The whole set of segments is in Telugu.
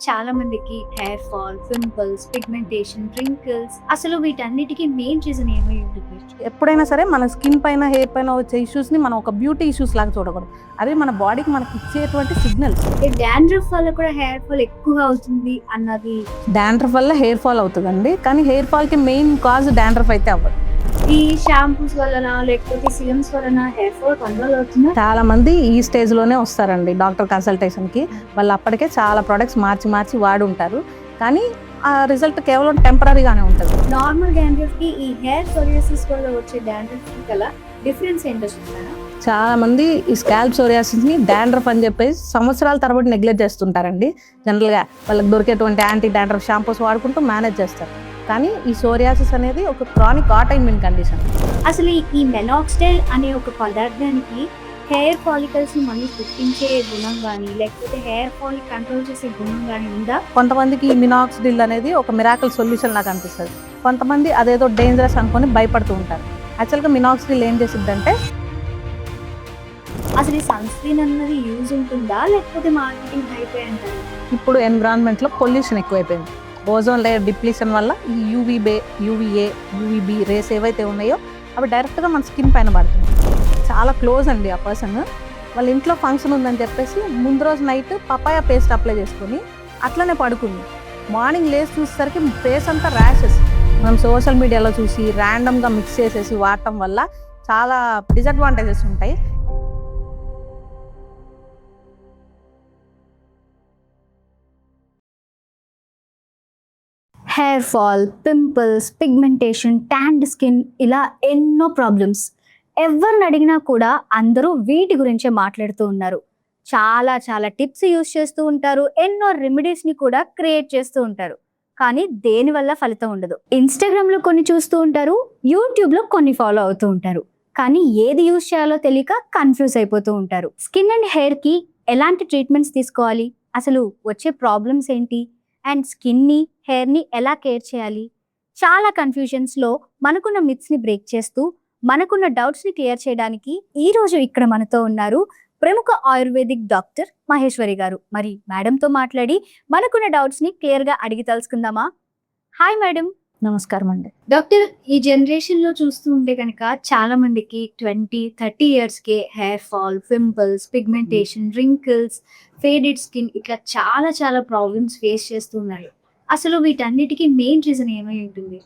చాలా మందికి hair fall, pimples, pigmentation, wrinkles అసలు వీటన్నిటికీ మెయిన్ రీజన్ ఏమై ఉంటుంది? ఎప్పుడైనా సరే మన స్కిన్ పైన, హెయిర్ పైన వచ్చే ఇష్యూస్ని మనం ఒక బ్యూటీ ఇష్యూస్ లాగా చూడకూడదు. అవి మన బాడీకి మనకి ఇచ్చేటువంటి సిగ్నల్స్. డాండ్రఫ్ వల్ల కూడా హెయిర్ ఫాల్ ఎక్కువ అవుతుంది అన్నది డాండ్రఫ్ వల్ల హెయిర్ ఫాల్ అవుతుందండి, కానీ హెయిర్ ఫాల్కి మెయిన్ కాజ్ డాండ్రఫ్ అయితే అవ్వదు. ఈ షాంపూస్ వలన లేకపోతే సిరమ్స్ వలన హెయిర్ ఫాల్ కంట్రోల్ అవుతుందా? చాలా మంది ఈ స్టేజ్లోనే వస్తారండి డాక్టర్ కన్సల్టేషన్కి. వాళ్ళు అప్పటికే చాలా ప్రొడక్ట్స్ మార్చి వాడి ఉంటారు, కానీ ఆ రిజల్ట్ కేవలం టెంపరీగానే ఉంటుంది. నార్మల్ డాండ్రఫ్ కి ఈ హెయిర్ సోరియాసిస్ వల్ల వచ్చే డాండ్రఫ్ కి గల డిఫరెన్స్ ఏంటో చెప్తారా? చాలా మంది ఈ స్కాల్ప్ సోరియాసిస్ని డాండ్రఫ్ అని చెప్పేసి సంవత్సరాల తరబడి నెగ్లెక్ట్ చేస్తుంటారండి. జనరల్గా వాళ్ళకి దొరికేటువంటి యాంటీ డాండ్రఫ్ షాంపూస్ వాడుకుంటూ మేనేజ్ చేస్తారు, కానీ ఈ సోరియాసిస్ అనేది ఒక క్రానిక్ ఆటోఇమ్యూన్ కండిషన్. అసలు ఈ మెనాక్సిడిల్ అనే ఒక పదార్థానికి హెయిర్ ఫాలికల్స్ ని మళ్ళీ పుట్టించే గుణం కానీ లేకపోతే హెయిర్ ఫాల్ కంట్రోల్ చేసే గుణం కానీ ఉందా? కొంతమందికి ఈ మినాక్సిడిల్ అనేది ఒక మిరాకిల్ సొల్యూషన్ లాగా అనిపిస్తుంది. కొంతమంది అదేదో డేంజరస్ అనుకొని భయపడుతూ ఉంటారు. యాక్చువల్గా మినాక్సిడిల్ ఏం చేసిద్దంటే, అసలు ఈ సన్ స్క్రీన్ అన్నది యూజ్ ఉంటుందా లేకపోతే మార్కెటింగ్ అయిపోయి అంటారు? ఇప్పుడు ఎన్విరాన్మెంట్లో పొల్యూషన్ ఎక్కువైపోయింది. ఓజోన్ లేయర్ డిప్లీషన్ వల్ల ఈ యూవీఏ, యూవీబీ రేస్ ఏవైతే ఉన్నాయో అవి డైరెక్ట్గా మన స్కిన్ పైన పడుతుంది. చాలా క్లోజ్ అండి ఆ పర్సన్. వాళ్ళ ఇంట్లో ఫంక్షన్ ఉందని చెప్పేసి ముందు రోజు నైట్ పపాయ పేస్ట్ అప్లై చేసుకొని అట్లనే పడుకుంది. మార్నింగ్ లేచి చూసేసరికి ఫేస్ అంతా ర్యాషెస్. మనం సోషల్ మీడియాలో చూసి ర్యాండమ్గా మిక్స్ చేసేసి వాడటం వల్ల చాలా డిసడ్వాంటేజెస్ ఉంటాయి. Hair fall, pimples, pigmentation, tanned skin ఇలా ఎన్నో ప్రాబ్లమ్స్. ఎవరిని అడిగినా కూడా అందరూ వీటి గురించే మాట్లాడుతూ ఉన్నారు. చాలా టిప్స్ యూజ్ చేస్తూ ఉంటారు, ఎన్నో రెమెడీస్ని కూడా క్రియేట్ చేస్తూ ఉంటారు, కానీ దేనివల్ల ఫలితం ఉండదు. ఇన్స్టాగ్రామ్లో కొన్ని చూస్తూ ఉంటారు, యూట్యూబ్లో కొన్ని ఫాలో అవుతూ ఉంటారు, కానీ ఏది యూజ్ చేయాలో తెలియక కన్ఫ్యూజ్ అయిపోతూ ఉంటారు. స్కిన్ అండ్ హెయిర్కి ఎలాంటి ట్రీట్మెంట్స్ తీసుకోవాలి, అసలు వచ్చే ప్రాబ్లమ్స్ ఏంటి, అండ్ స్కిన్ని, హెయిర్ని ఎలా కేర్ చేయాలి, చాలా కన్ఫ్యూజన్స్లో మనకున్న మిత్స్ని బ్రేక్ చేస్తూ మనకున్న డౌట్స్ని క్లియర్ చేయడానికి ఈరోజు ఇక్కడ మనతో ఉన్నారు ప్రముఖ ఆయుర్వేదిక్ డాక్టర్ మహేశ్వరి గారు. మరి మేడంతో మాట్లాడి మనకున్న డౌట్స్ని క్లియర్గా అడిగి తెలుసుకుందామా? Hi madam. నమస్కారం అండి. డాక్టర్, ఈ జనరేషన్లో చూస్తూ ఉంటే కనుక చాలా మందికి 20-30 ఇయర్స్కే hair fall, pimples, pigmentation, wrinkles, faded skin ఇట్లా చాలా ప్రాబ్లమ్స్ ఫేస్ చేస్తున్నారు. అసలు వీటన్నిటికీ మెయిన్ రీజన్ ఏమై ఉంటుంది?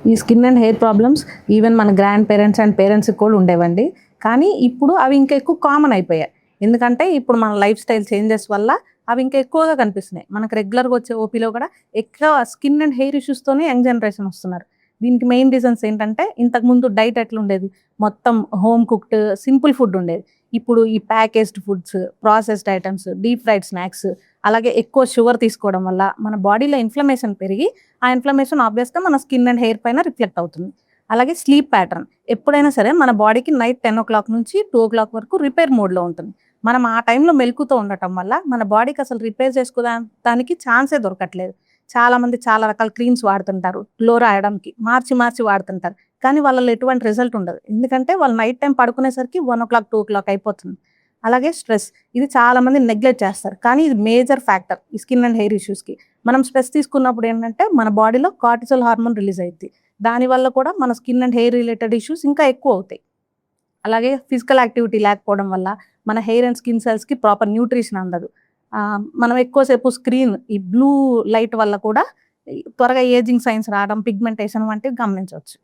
ఈ skin and hair problems even మన గ్రాండ్ పేరెంట్స్ అండ్ పేరెంట్స్కి కూడా ఉండేవండి, కానీ ఇప్పుడు అవి ఇంకా ఎక్కువ కామన్ అయిపోయాయి. ఎందుకంటే ఇప్పుడు మన లైఫ్ స్టైల్ చేంజెస్ వల్ల అవి ఇంకా ఎక్కువగా కనిపిస్తున్నాయి. మనకు రెగ్యులర్గా వచ్చే ఓపీలో కూడా ఎక్కువ స్కిన్ అండ్ హెయిర్ ఇష్యూస్తోనే యంగ్ జనరేషన్ వస్తున్నారు. దీనికి మెయిన్ రీజన్స్ ఏంటంటే, ఇంతకుముందు డైట్ ఎట్లా ఉండేది, మొత్తం హోమ్ కుక్డ్ సింపుల్ ఫుడ్ ఉండేది. ఇప్పుడు ఈ packaged foods, processed items, deep fried snacks, అలాగే ఎక్కువ షుగర్ తీసుకోవడం వల్ల మన బాడీలో ఇన్ఫ్లమేషన్ పెరిగి ఆ ఇన్ఫ్లమేషన్ ఆబ్వియస్గా మన స్కిన్ అండ్ హెయిర్ పైన రిఫ్లెక్ట్ అవుతుంది. అలాగే స్లీప్ ప్యాటర్న్ ఎప్పుడైనా సరే మన బాడీకి నైట్ 10 o'clock నుంచి 2 o'clock వరకు రిపేర్ మోడ్లో ఉంటుంది. మనం ఆ టైంలో మెలుకుతో ఉండటం వల్ల మన బాడీకి అసలు రిపేర్ చేసుకోవడానికి ఛాన్సే దొరకట్లేదు. చాలామంది చాలా రకాల క్రీమ్స్ వాడుతుంటారు, గ్లో రాయడానికి మార్చి వాడుతుంటారు, కానీ వాళ్ళలో ఎటువంటి రిజల్ట్ ఉండదు. ఎందుకంటే వాళ్ళు నైట్ టైం పడుకునేసరికి 1 o'clock 2 o'clock అయిపోతుంది. అలాగే స్ట్రెస్, ఇది చాలామంది నెగ్లెక్ట్ చేస్తారు, కానీ ఇది మేజర్ ఫ్యాక్టర్ ఈ స్కిన్ అండ్ హెయిర్ ఇష్యూస్కి. మనం స్ట్రెస్ తీసుకున్నప్పుడు ఏంటంటే మన బాడీలో కార్టిసోల్ హార్మోన్ రిలీజ్ అవుతుంది. దానివల్ల కూడా మన skin and hair related issues ఇంకా ఎక్కువ అవుతాయి. అలాగే ఫిజికల్ యాక్టివిటీ లేకపోవడం వల్ల మన హెయిర్ అండ్ స్కిన్ సెల్స్కి ప్రాపర్ న్యూట్రిషన్ అందదు. మనం ఎక్కువసేపు స్క్రీన్, ఈ బ్లూ లైట్ వల్ల కూడా త్వరగా ఏజింగ్ సైన్స్ రావడం, పిగ్మెంటేషన్ వంటివి గమనించవచ్చు.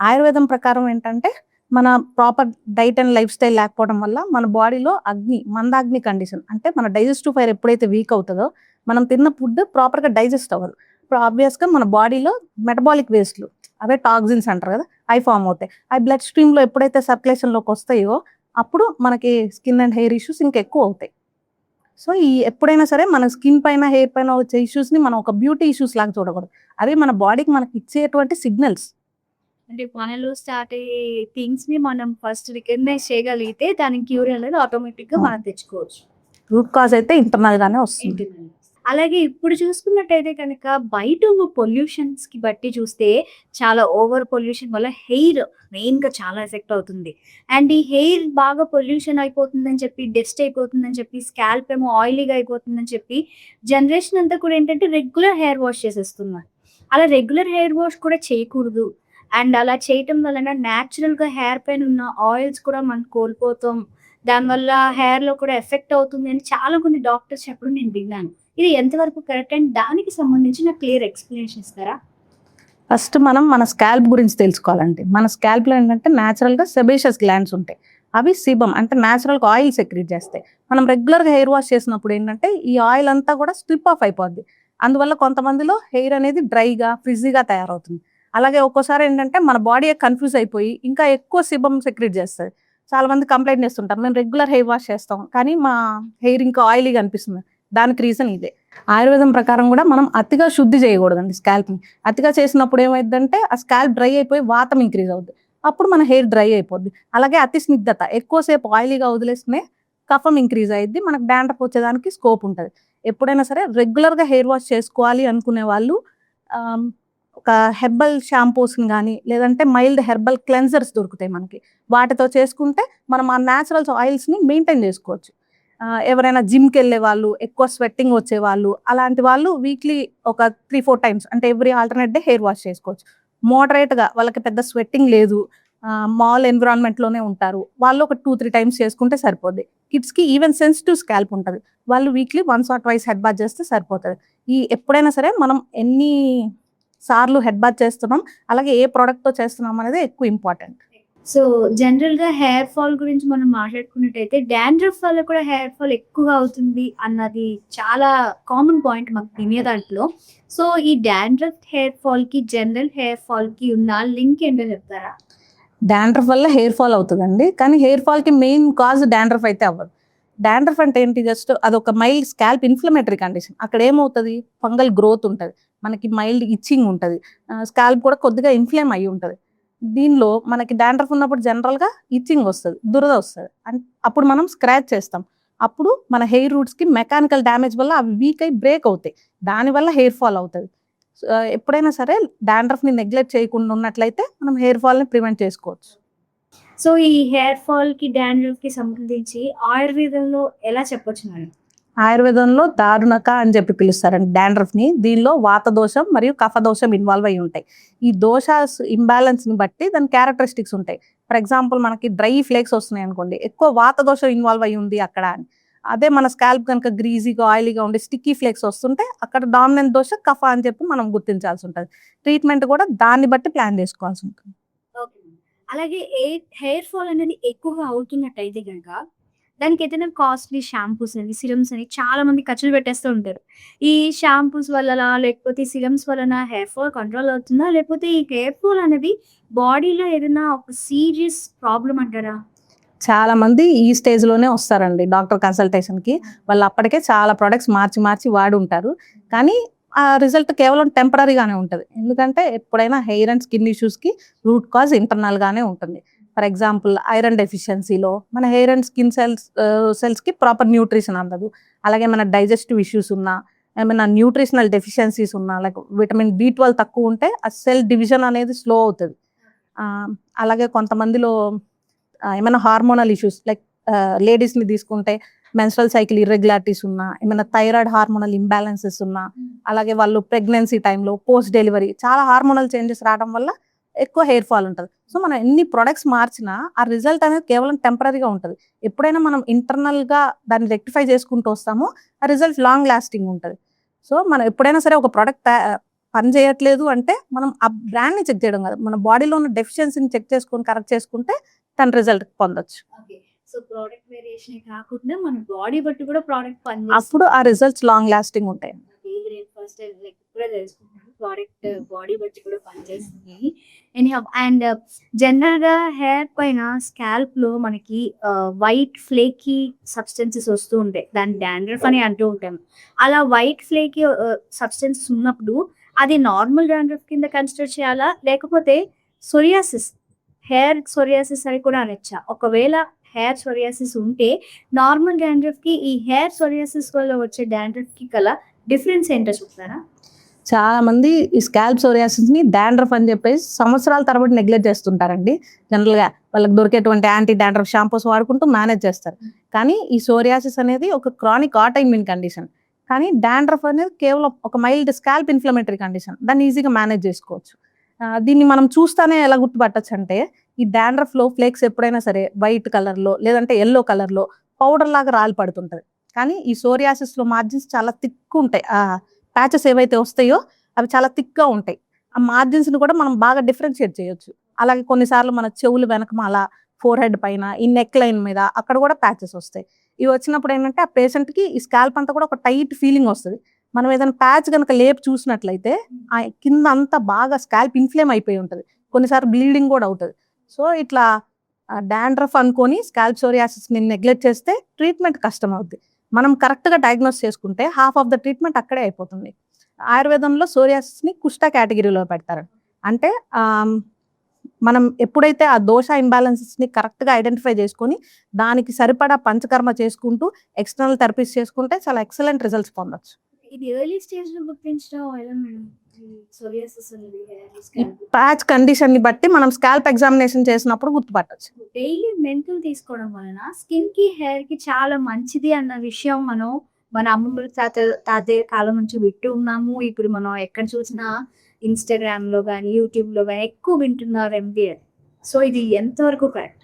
ఆయుర్వేదం ప్రకారం ఏంటంటే, మన proper diet and life style లేకపోవడం వల్ల మన బాడీలో మందాగ్ని కండిషన్, అంటే మన డైజెస్టివ్ ఫైర్ ఎప్పుడైతే వీక్ అవుతుందో మనం తిన్న ఫుడ్ ప్రాపర్గా డైజెస్ట్ అవ్వదు. ఇప్పుడు ఆబ్వియస్గా మన బాడీలో మెటబాలిక్ వేస్ట్లు, అవే టాక్సిన్స్ అంటారు కదా, అవి ఫామ్ అవుతాయి. అవి బ్లడ్ స్ట్రీమ్లో ఎప్పుడైతే సర్క్యులేషన్లోకి వస్తాయో అప్పుడు మనకి స్కిన్ అండ్ హెయిర్ ఇష్యూస్ ఇంకా ఎక్కువ అవుతాయి. సో ఎప్పుడైనా సరే మన స్కిన్ పైన, హెయిర్ పైన వచ్చే ఇష్యూస్ని మనం ఒక బ్యూటీ ఇష్యూస్ లాగా చూడకూడదు. అవి మన బాడీకి మనకి ఇచ్చేటువంటి సిగ్నల్స్. అంటే మనలో స్టార్ట్ అయ్యే థింగ్స్ని మనం ఫస్ట్ రికగ్నైజ్ చేయగలిగితే దానికి క్యూర్ అనేది ఆటోమేటిక్గా మనం తెచ్చుకోవచ్చు. రూట్ కాజ్ అయితే ఇంటర్నల్గానే వస్తుంది. అలాగే ఇప్పుడు చూసుకున్నట్టయితే కనుక బయట ఉన్న పొల్యూషన్స్‌కి బట్టి చూస్తే చాలా ఓవర్ పొల్యూషన్ వల్ల హెయిర్ మెయిన్‌గా చాలా ఎఫెక్ట్ అవుతుంది. అండ్ ఈ హెయిర్ బాగా పొల్యూషన్ అయిపోతుందని చెప్పి, డస్ట్ అయిపోతుందని చెప్పి, స్కాల్ప్ ఏమో ఆయిలీగా అయిపోతుందని చెప్పి జనరేషన్ అంతా కూడా ఏంటంటే రెగ్యులర్ హెయిర్ వాష్ చేసేస్తున్నారు. అలా రెగ్యులర్ హెయిర్ వాష్ కూడా చేయకూడదు. అండ్ అలా చేయటం వలన న్యాచురల్‌గా హెయిర్ పైన ఉన్న ఆయిల్స్ కూడా మనం కోల్పోతాం. దానివల్ల హెయిర్‌లో కూడా ఎఫెక్ట్ అవుతుంది అని చాలా మంది డాక్టర్స్ చెప్పడం నేను విన్నాను. ఇది ఎంతవరకు కరెక్ట్ అండ్ దానికి సంబంధించిన క్లియర్ ఎక్స్‌ప్లనేషన్ ఇస్తారా? ఫస్ట్ మనం మన స్కాల్ప్ గురించి తెలుసుకోవాలండి. మన స్కాల్ప్‌లో ఏంటంటే న్యాచురల్‌గా సెబేషియస్ గ్లాండ్స్ ఉంటాయి. అవి సీబమ్ అంటే న్యాచురల్‌గా ఆయిల్ సెక్రీట్ చేస్తాయి. మనం రెగ్యులర్‌గా హెయిర్ వాష్ చేసినప్పుడు ఏంటంటే ఈ ఆయిల్ అంతా కూడా స్ట్రిప్ ఆఫ్ అయిపోద్ది. అందువల్ల కొంతమందిలో హెయిర్ అనేది డ్రైగా, ఫ్రిజ్జీగా తయారవుతుంది. అలాగే ఒక్కోసారి ఏంటంటే మన బాడీయే కన్‌ఫ్యూజ్ అయిపోయి ఇంకా ఎక్కువ సీబమ్ సెక్రీట్ చేస్తది. చాలా మంది కంప్లెయింట్ చేస్తుంటారు. మేము రెగ్యులర్ హెయిర్ వాష్ చేస్తాం. కానీ మా హెయిర్ ఇంకా ఆయిలీగా అనిపిస్తుంది. దానికి రీజన్ ఇదే. ఆయుర్వేదం ప్రకారం కూడా మనం అతిగా శుద్ధి చేయకూడదండి స్కాల్ప్‌ని. అతిగా చేసినప్పుడు ఏమైద్దంటే ఆ స్కాల్ప్ డ్రై అయిపోయి వాతం ఇంక్రీజ్ అవుద్ది. అప్పుడు మన హెయిర్ డ్రై అయిపోద్ది. అలాగే అతి స్నిగ్ధత ఎక్కువసేపు ఆయిలీగా వదిలేస్తేనే కఫం ఇంక్రీజ్ అయ్యిద్ది. మనకు డాండ్రఫ్ వచ్చేదానికి స్కోప్ ఉంటది. ఎప్పుడైనా సరే రెగ్యులర్‌గా హెయిర్ వాష్ చేసుకోవాలి అనుకునే వాళ్ళు ఆహ్, ఒక హెర్బల్ షాంపూస్‌ని గానీ, లేదంటే మైల్డ్ హెర్బల్ క్లెన్జర్స్ దొరుకుతాయి మనకి. వాటితో చేసుకుంటే మనం ఆ న్యాచురల్స్ ఆయిల్స్‌ని మెయింటైన్ చేసుకోవచ్చు. ఎవరైనా జిమ్‌కెళ్ళే వాళ్ళు, ఎక్కువ స్వెట్టింగ్ వచ్చేవాళ్ళు, అలాంటి వాళ్ళు వీక్లీ ఒక 3, 4 టైమ్స్ అంటే every alternate day hair wash చేసుకోవచ్చు. మోడరేట్‌గా వాళ్ళకి పెద్ద స్వెట్టింగ్ లేదు. మాల్ ఎన్విరాన్మెంట్‌లోనే ఉంటారు. వాళ్ళు ఒక 2, 3 టైమ్స్ చేసుకుంటే సరిపోద్ది. కిడ్స్‌కి ఈవెన్ సెన్సిటివ్ స్కాల్ప్ ఉంటది. వాళ్ళు weekly once or twice head bath చేస్తే సరిపోతది. ఎప్పుడైనా సరే మనం ఎన్ని సార్లు హెడ్ బాత్ చేస్తున్నాం, అలాగే ఏ ప్రొడక్ట్‌తో చేస్తున్నాం అనేది ఎక్కువ ఇంపార్టెంట్. సో, జనరల్‌గా హెయిర్ ఫాల్ గురించి మనం మాట్లాడుకున్నట్టయితే డాండ్రఫ్ వల్ల కూడా హెయిర్ ఫాల్ ఎక్కువగా అవుతుంది అన్నది చాలా కామన్ పాయింట్ మాకు వినే దాంట్లో. సో, ఈ డాండ్రఫ్ హెయిర్ ఫాల్‌కి, జనరల్ హెయిర్ ఫాల్‌కి ఉన్న లింక్ ఏంటో చెప్తారా? డాండ్రఫ్ వల్ల హెయిర్ ఫాల్ అవుతదండి. కానీ హెయిర్ ఫాల్‌కి మెయిన్ కాజ్ డాండ్రఫ్ అయితే అవ్వదు. డాండ్రఫ్ అంటే ఏంటి జస్ట్ అదొక మైల్డ్ స్కాల్ప్ ఇన్‌ఫ్లమేటరీ కండిషన్. అక్కడ ఏమవుతది ఫంగల్ గ్రోత్ ఉంటది. మనకి మైల్డ్ ఇచ్చింగ్ ఉంటది. స్కాల్ప్ కూడా కొద్దిగా ఇన్‌ఫ్లేమ్ అయ్యి ఉంటది. దీనిలో మనకి డాండ్రఫ్ ఉన్నప్పుడు జనరల్‌గా ఇచ్చింగ్ వస్తది. దురద వస్తది. అప్పుడు మనం స్క్రాచ్ చేస్తాం. అప్పుడు మన హెయిర్ రూట్స్‌కి మెకానికల్ డ్యామేజ్ వల్ల అవి వీక్ అయ్యి బ్రేక్ అవుతాయి. దానివల్ల హెయిర్ ఫాల్ అవుతది. ఎప్పుడైనా సరే డాండ్రఫ్‌ని నెగ్లెక్ట్ చేయకుండా ఉన్నట్లయితే మనం హెయిర్ ఫాల్‌ని ప్రివెంట్ చేసుకోవచ్చు. సో, ఈ హెయిర్ ఫాల్‌కి, డాండ్రఫ్‌కి సంబంధించి ఆయుర్వేదంలో ఎలా చెప్పొచ్చు మేడం? ఆయుర్వేదంలో దారుణక అని చెప్పి పిలుస్తారండి డాండ్రఫ్‌ని. దీనిలో వాత దోషం మరియు కఫ దోషం ఇన్వాల్వ్ అయ్యి ఉంటాయి. ఈ దోషాస్ ఇంబాలెన్స్‌ని బట్టి దాని క్యారెక్టరిస్టిక్స్ ఉంటాయి. ఫర్ ఎగ్జాంపుల్ మనకి డ్రై ఫ్లేక్స్ వస్తున్నాయి అనుకోండి. ఎక్కువ వాత దోషం ఇన్వాల్వ్ అయ్యి ఉంది అక్కడ అని. అదే మన స్కాల్ప్ గనుక గ్రీజీగా, ఆయిలీగా ఉండి స్టిక్కీ ఫ్లేక్స్ వస్తుంటే అక్కడ డామినెంట్ దోష కఫ అని చెప్పి మనం గుర్తించాల్సి ఉంటది. ట్రీట్మెంట్ కూడా దాన్ని బట్టి ప్లాన్ చేసుకోవాల్సి ఉంటుంది. ఓకే. అలాగే హెయిర్ ఫాల్ అనేది ఎక్కువగా అవుతున్నట్టయితే గనక, దానికేదైనా కాస్ట్‌లీ షాంపూస్ అని, సిరమ్స్ అని చాలా మంది ఖర్చులు పెట్టేస్తూ ఉంటారు. ఈ షాంపూస్ వలన, లేకపోతే ఈ సిరమ్స్ వలన హెయిర్ ఫాల్ కంట్రోల్ అవుతుందా? లేకపోతే ఈ హెయిర్ ఫాల్ అనేది బాడీలో ఏదైనా ఒక సీరియస్ ప్రాబ్లమ్ అంటారా? చాలా మంది ఈ స్టేజ్‌లోనే వస్తారండి డాక్టర్ కన్సల్టేషన్‌కి. వాళ్ళు అప్పటికే చాలా ప్రొడక్ట్స్ మార్చి, మార్చి వాడుంటారు. కానీ ఆ రిజల్ట్ కేవలం టెంపరరీగానే ఉంటది. ఎందుకంటే ఎప్పుడైనా హెయిర్ అండ్ స్కిన్ ఇష్యూస్‌కి రూట్ కాజ్ ఇంటర్నల్‌గానే ఉంటుంది. ఫర్ ఎగ్జాంపుల్ ఐరన్ డెఫిషియన్సీలో మన హెయిర్ అండ్ స్కిన్ సెల్స్‌కి ప్రాపర్ న్యూట్రిషన్ అందదు. అలాగే మన డైజెస్టివ్ ఇష్యూస్ ఉన్నా, ఏమైనా న్యూట్రిషనల్ డెఫిషియన్సీస్ ఉన్నా, లైక్ విటమిన్ బి12 తక్కువ ఉంటే ఆ సెల్ డివిజన్ అనేది స్లో అవుతది. అలాగే కొంతమందిలో ఏమైనా హార్మోనల్ ఇష్యూస్ లైక్ లేడీస్‌ని తీసుకుంటే మెన్స్ట్రల్ సైకిల్ ఇర్రెగ్యులారిటీస్ ఉన్నా, ఏమైనా థైరాయిడ్ హార్మోనల్ ఇంబాలెన్సెస్ ఉన్నా, అలాగే వాళ్ళు ప్రెగ్నెన్సీ టైంలో, పోస్ట్ డెలివరీ చాలా హార్మోనల్ చేంజెస్ రావడం వల్ల ఎక్కువ హెయిర్ ఫాల్ ఉంటది. సో, మనం ఎన్ని ప్రొడక్ట్స్ మార్చినా ఆ రిజల్ట్ అనేది కేవలం టెంపరరీగా ఉంటది. ఎప్పుడైనా మనం ఇంటర్నల్‌గా దాన్ని రెక్టిఫై చేసుకుంటూ వస్తామో ఆ రిజల్ట్ లాంగ్ లాస్టింగ్ ఉంటది. సో, మనం ఎప్పుడైనా సరే ఒక ప్రొడక్ట్ పని చేయట్లేదు అంటే మనం ఆ బ్రాండ్‌ని చెక్ చేయడం కాదు. మన బాడీలో ఉన్న డెఫిషియన్సీని చెక్ చేసుకొని కరెక్ట్ చేసుకుంటే దాని రిజల్ట్ పొందొచ్చు. ఓకే. సో, ప్రొడక్ట్ వేరియేషనే కాకుండా మన బాడీ బట్టి కూడా ప్రొడక్ట్ అప్పుడు పనిచేస్తుంది. ఆ రిజల్ట్స్ లాంగ్ లాస్టింగ్ ఉంటాయి. ఫస్ట్ టైం లైక్ ఇప్పుడే తెలుసుకున్నాను. ప్రోడక్ట్ బాడీ బట్టి కూడా పనిచేస్తుంది. ఎనీహౌ అండ్ జనరల్‌గా హెయిర్ పైన స్కాల్ప్‌లో మనకి వైట్ ఫ్లేకీ సబ్స్టెన్సెస్ వస్తూ ఉంటాయి. దాన్ని డాండ్రఫ్ అని అంటూ ఉంటాం. అలా వైట్ ఫ్లేకీ సబ్స్టెన్సెస్ ఉన్నప్పుడు అది నార్మల్ డాండ్రఫ్ కింద కన్సిడర్ చేయాలా? లేకపోతే సోరియాసిస్, హెయిర్ సోరియాసిస్ అని కూడా అనొచ్చా? ఒకవేళ హెయిర్ సోరియాసిస్ ఉంటే నార్మల్ డాండ్రఫ్‌కి ఈ హెయిర్ సోరియాసిస్ వల్ల వచ్చే డాండ్రఫ్‌కి గల డిఫరెన్స్ ఏంటో చెప్తారా? చాలా మంది ఈ స్కాల్ప్ సోరియాసిస్ ని డాండ్రఫ్ అని చెప్పేసి సంవత్సరాల తరబడి నెగ్లెక్ట్ చేస్తుంటారండి. జనరల్ గా వాళ్ళకి దొరికేటువంటి యాంటీ డాండ్రఫ్ షాంపూస్ వాడుకుంటూ మేనేజ్ చేస్తారు. కానీ ఈ సోరియాసిస్ అనేది ఒక క్రానిక్ ఆటోఇమ్యూన్ కండిషన్. కానీ డాండ్రఫ్ అనేది కేవలం ఒక మైల్డ్ స్కాల్ప్ ఇన్ఫ్లమేటరీ కండిషన్. దాన్ని ఈజీగా మేనేజ్ చేసుకోవచ్చు. దీన్ని మనం చూస్తానే ఎలా గుర్తుపట్టచ్చు అంటే, ఈ డాండ్రఫ్ లో ఫ్లేక్స్ ఎప్పుడైనా సరే వైట్ కలర్ లో లేదంటే ఎల్లో కలర్ లో పౌడర్ లాగా రాలి పడుతుంటది. కానీ ఈ సోరియాసిస్ లో మార్జిన్స్ చాలా థిక్ ఉంటాయి. ప్యాచెస్ ఏవైతే వస్తాయో అవి చాలా థిక్గా ఉంటాయి. ఆ మార్జిన్స్ని కూడా మనం బాగా డిఫరెన్షియేట్ చేయొచ్చు. అలాగే కొన్నిసార్లు మన చెవులు వెనకమాల, ఫోర్ హెడ్ పైన, ఈ నెక్ లైన్ మీద అక్కడ కూడా ప్యాచెస్ వస్తాయి. ఇవి వచ్చినప్పుడు ఏంటంటే ఆ పేషెంట్కి ఈ స్కాల్ప్ అంతా కూడా ఒక టైట్ ఫీలింగ్ వస్తుంది. మనం ఏదైనా ప్యాచ్ కనుక లేపు చూసినట్లయితే ఆ కింద అంతా బాగా స్కాల్ప్ ఇన్ఫ్లేమ్ అయిపోయి ఉంటుంది. కొన్నిసార్లు బ్లీడింగ్ కూడా అవుతుంది. సో ఇట్లా డాండ్రఫ్ అనుకొని స్కాల్ప్ సోరియాసిస్ని నెగ్లెక్ట్ చేస్తే ట్రీట్మెంట్ కష్టం అవుద్ది. మనం కరెక్ట్గా డయాగ్నోస్ చేసుకుంటే హాఫ్ ఆఫ్ ద ట్రీట్మెంట్ అక్కడే అయిపోతుంది. ఆయుర్వేదంలో సోరియాసిస్ని కుష్ఠ కేటగిరీలో పెడతారు. అంటే మనం ఎప్పుడైతే ఆ దోష ఇంబ్యాలెన్సెస్ని కరెక్ట్గా ఐడెంటిఫై చేసుకొని దానికి సరిపడా పంచకర్మ చేసుకుంటూ ఎక్స్టర్నల్ థెరపీస్ చేసుకుంటే చాలా ఎక్సలెంట్ రిజల్ట్స్ పొందొచ్చు. ఇది ఎర్లీ స్టేజ్లో గుర్తించడం ఎలా మేడం? సోరియాసిస్ అనేది ప్యాచ్ కండిషన్ని బట్టి మనం స్కాల్ప్ ఎగ్జామినేషన్ చేసినప్పుడు గుర్తుపట్టచ్చు. డైలీ మెంతులు తీసుకోవడం వలన స్కిన్ కి, హెయిర్ కి చాలా మంచిది అన్న విషయం మన అమ్మమ్మ తాతయ్య కాలం నుంచి వింటూ ఉన్నాము. ఇప్పుడు మనం ఎక్కడ చూసినా ఇన్స్టాగ్రామ్ లో కానీ యూట్యూబ్ లో కానీ ఎక్కువ వింటున్నారు MDR. సో ఇది ఎంతవరకు కరెక్ట్?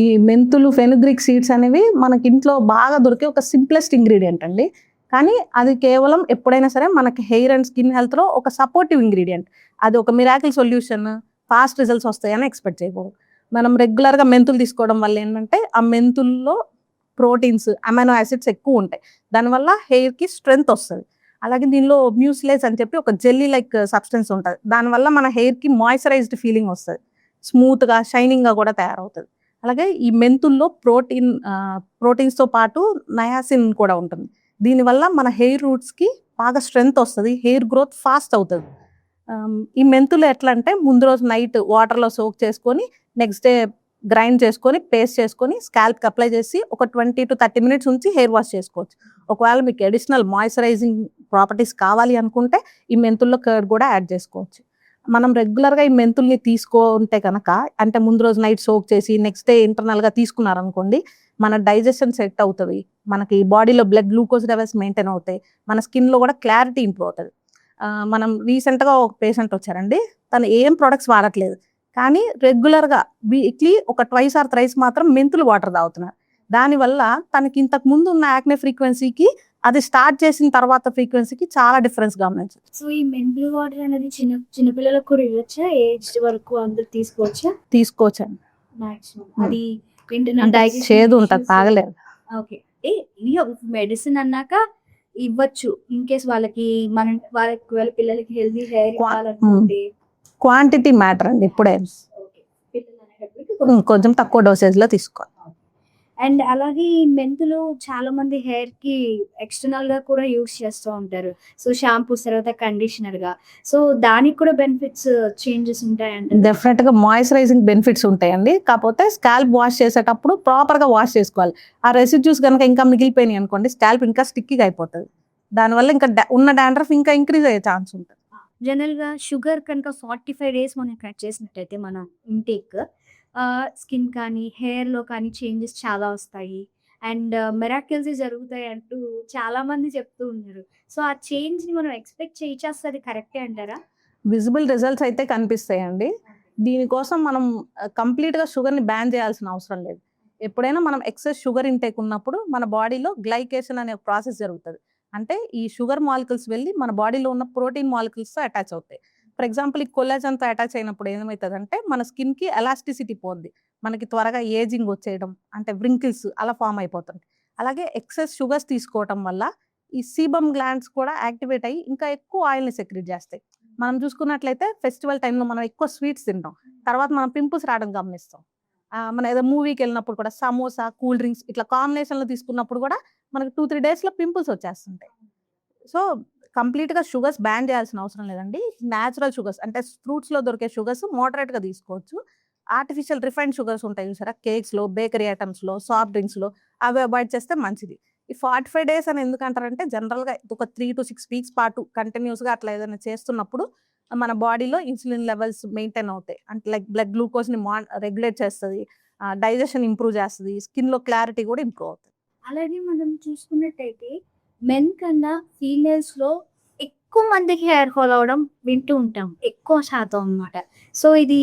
ఈ మెంతులు, ఫెనుగ్రిక్ సీడ్స్ అనేవి మనకి ఇంట్లో బాగా దొరికే ఒక సింప్లెస్ట్ ఇంగ్రీడియంట్ అండి. కానీ అది కేవలం ఎప్పుడైనా సరే మనకి హెయిర్ అండ్ స్కిన్ హెల్త్లో ఒక సపోర్టివ్ ఇంగ్రీడియంట్. అది ఒక మిరాకిల్ సొల్యూషన్, ఫాస్ట్ రిజల్ట్స్ వస్తాయని ఎక్స్పెక్ట్ చేయకూడదు. మనం రెగ్యులర్గా మెంతులు తీసుకోవడం వల్ల ఏంటంటే ఆ మెంతుల్లో ప్రోటీన్స్, అమైనో యాసిడ్స్ ఎక్కువ ఉంటాయి. దానివల్ల హెయిర్కి స్ట్రెంగ్త్ వస్తుంది. అలాగే దీనిలో మ్యూసిలేజ్ అని చెప్పి ఒక జెల్లీ లైక్ సబ్స్టెన్స్ ఉంటుంది. దానివల్ల మన హెయిర్కి మాయిశ్చరైజ్డ్ ఫీలింగ్ వస్తుంది. స్మూత్గా, షైనింగ్గా కూడా తయారవుతుంది. అలాగే ఈ మెంతుల్లో ప్రోటీన్స్తో పాటు నయాసిన్ కూడా ఉంటుంది. దీనివల్ల మన హెయిర్ రూట్స్కి బాగా స్ట్రెంగ్త్ వస్తుంది. హెయిర్ గ్రోత్ ఫాస్ట్ అవుతుంది. ఈ మెంతులు ఎట్లా అంటే ముందు రోజు నైట్ వాటర్లో సోక్ చేసుకొని నెక్స్ట్ డే గ్రైండ్ చేసుకొని పేస్ట్ చేసుకొని స్కాల్ప్కి అప్లై చేసి ఒక 20 to 30 minutes ఉంచి హెయిర్ వాష్ చేసుకోవచ్చు. ఒకవేళ మీకు అడిషనల్ మాయిశ్చరైజింగ్ ప్రాపర్టీస్ కావాలి అనుకుంటే ఈ మెంతుల్లో కర్డ్ కూడా యాడ్ చేసుకోవచ్చు. మనం రెగ్యులర్గా ఈ మెంతుల్ని తీసుకుంటే కనుక, అంటే ముందు రోజు నైట్ సోక్ చేసి నెక్స్ట్ డే ఇంటర్నల్గా తీసుకున్నారనుకోండి, మన డైజెషన్ సెట్ అవుతుంది. మనకి బాడీలో బ్లడ్ గ్లూకోజ్ లెవెల్స్ మెయింటైన్ అవుతాయి. మన స్కిన్లో కూడా క్లారిటీ ఇంప్రూవ్ అవుతుంది. మనం రీసెంట్గా ఒక పేషెంట్ వచ్చారండి. తను ఏం ప్రొడక్ట్స్ వాడట్లేదు, కానీ రెగ్యులర్గా వీక్లీ ఒక 2 or 3 మాత్రం మెంతులు వాటర్ తాగుతున్నారు. దానివల్ల తనకి ఇంతకు ముందు ఉన్న యాక్నే ఫ్రీక్వెన్సీకి అది స్టార్ట్ చేసిన తర్వాత ఫ్రీక్వెన్సీకి చాలా డిఫరెన్స్ గమనించచ్చు. సో ఈ మెంతులు వాటర్ అనేది చిన్నపిల్లలకు కూడా ఇవ్వచ్చా? ఏజ్ వరకు అందరు తీసుకోవచ్చండి. అది చేదు ఉంటుంది, తాగలేదు. ఓకే. మెడిసిన్ అన్నాక ఇవ్వచ్చు ఇన్ కేస్ వాళ్ళకి వాళ్ళ పిల్లలకి హెల్దీ హెయిర్ కావాలనుకుంటే. క్వాంటిటీ మ్యాటర్ అండి. ఇప్పుడే కొంచెం తక్కువ డోసేజ్లో తీసుకోవాలి. అండ్ అలాగే ఈ మెంతులు చాలా మంది హెయిర్ కి ఎక్స్టర్నల్ గా కూడా యూస్ చేస్తూ ఉంటారు. సో షాంపూస్ తర్వాత కండిషనర్ గా. సో దానికి కూడా బెనిఫిట్స్ చేంజెస్ ఉంటాయంటే డెఫినెట్ గా మాయిశ్చరైజింగ్ బెనిఫిట్స్ ఉంటాయండి. కాకపోతే స్కాల్ప్ వాష్ చేసేటప్పుడు ప్రాపర్ గా వాష్ చేసుకోవాలి. ఆ రెసిడ్యూస్ కనుక ఇంకా మిగిలిపోయినాయి అనుకోండి, స్కాల్ప్ ఇంకా స్టిక్కీగా అయిపోతుంది. దానివల్ల ఇంకా ఉన్న డాండ్రఫ్ ఇంకా ఇంక్రీజ్ అయ్యే ఛాన్స్ ఉంటుంది. జనరల్ గా షుగర్ కనుక 45 days మనం కట్ చేసినట్టయితే మన ఇంటేక్ స్కిన్ కానీ హెయిర్లో కానీ చేంజెస్ చాలా వస్తాయి అండ్ మిరాకిల్స్ జరుగుతాయి అంటూ చాలా మంది చెప్తూ ఉన్నారు. సో ఆ చేంజ్ని మనం ఎక్స్పెక్ట్ చేయొచ్చు, అది కరెక్టే అంటారా? విజిబుల్ రిజల్ట్స్ అయితే కనిపిస్తాయండి. దీనికోసం మనం కంప్లీట్గా షుగర్ని బ్యాన్ చేయాల్సిన అవసరం లేదు. ఎప్పుడైనా మనం ఎక్సెస్ షుగర్ ఇంటేక్ ఉన్నప్పుడు మన బాడీలో గ్లైకేషన్ అనే ప్రాసెస్ జరుగుతుంది. అంటే ఈ షుగర్ మాలిక్యూల్స్ వెళ్ళి మన బాడీలో ఉన్న ప్రోటీన్ మాలిక్యూల్స్తో అటాచ్ అవుతాయి. ఫర్ ఎగ్జాంపుల్ ఈ కొల్లాజన్తో అటాచ్ అయినప్పుడు ఏమవుతుందంటే మన స్కిన్కి ఎలాస్టిసిటీ పోద్ది, మనకి త్వరగా ఏజింగ్ వచ్చేయడం, అంటే వ్రింకిల్స్ అలా ఫామ్ అయిపోతుంది. అలాగే ఎక్సెస్ షుగర్స్ తీసుకోవటం వల్ల ఈ సీబమ్ గ్లాండ్స్ కూడా యాక్టివేట్ అయ్యి ఇంకా ఎక్కువ ఆయిల్ని సెక్రెట్ చేస్తాయి. మనం చూసుకున్నట్లయితే ఫెస్టివల్ టైంలో మనం ఎక్కువ స్వీట్స్ తింటాం, తర్వాత మనం పింపుల్స్ రావడం గమనిస్తాం. మనం ఏదో మూవీకి వెళ్ళినప్పుడు కూడా సమోసా, కూల్ డ్రింక్స్ ఇట్లా కాంబినేషన్లో తీసుకున్నప్పుడు కూడా మనకి 2-3 daysలో పింపుల్స్ వచ్చేస్తుంటాయి. సో కంప్లీట్గా షుగర్స్ బ్యాన్ చేయాల్సిన అవసరం లేదండి. న్యాచురల్ షుగర్స్ అంటే ఫ్రూట్స్లో దొరికే షుగర్స్ మోడరేట్గా తీసుకోవచ్చు. ఆర్టిఫిషియల్ రిఫైన్డ్ షుగర్స్ ఉంటాయి చూసారా, కేక్స్లో, బేకరీ ఐటమ్స్లో, సాఫ్ట్ డ్రింక్స్లో, అవి అవాయిడ్ చేస్తే మంచిది. ఈ 45 డేస్ అని ఎందుకంటారంటే జనరల్గా ఒక 3 to 6 వీక్స్ పాటు కంటిన్యూస్గా అట్లా ఏదైనా చేస్తున్నప్పుడు మన బాడీలో ఇన్సులిన్ లెవెల్స్ మెయింటైన్ అవుతాయి. అంటే లైక్ బ్లడ్ గ్లూకోజ్ని రెగ్యులేట్ చేస్తుంది, డైజెషన్ ఇంప్రూవ్ చేస్తుంది, స్కిన్లో క్లారిటీ కూడా ఇంప్రూవ్ అవుతుంది. అలాగే మనం చూసుకున్నట్టయితే మెన్ కన్నా ఫీమేల్స్ లో ఎక్కువ మందికి హెయిర్ ఫాల్ అవడం వింటూ ఉంటాం, ఎక్కువ శాతం అన్నమాట. సో ఇది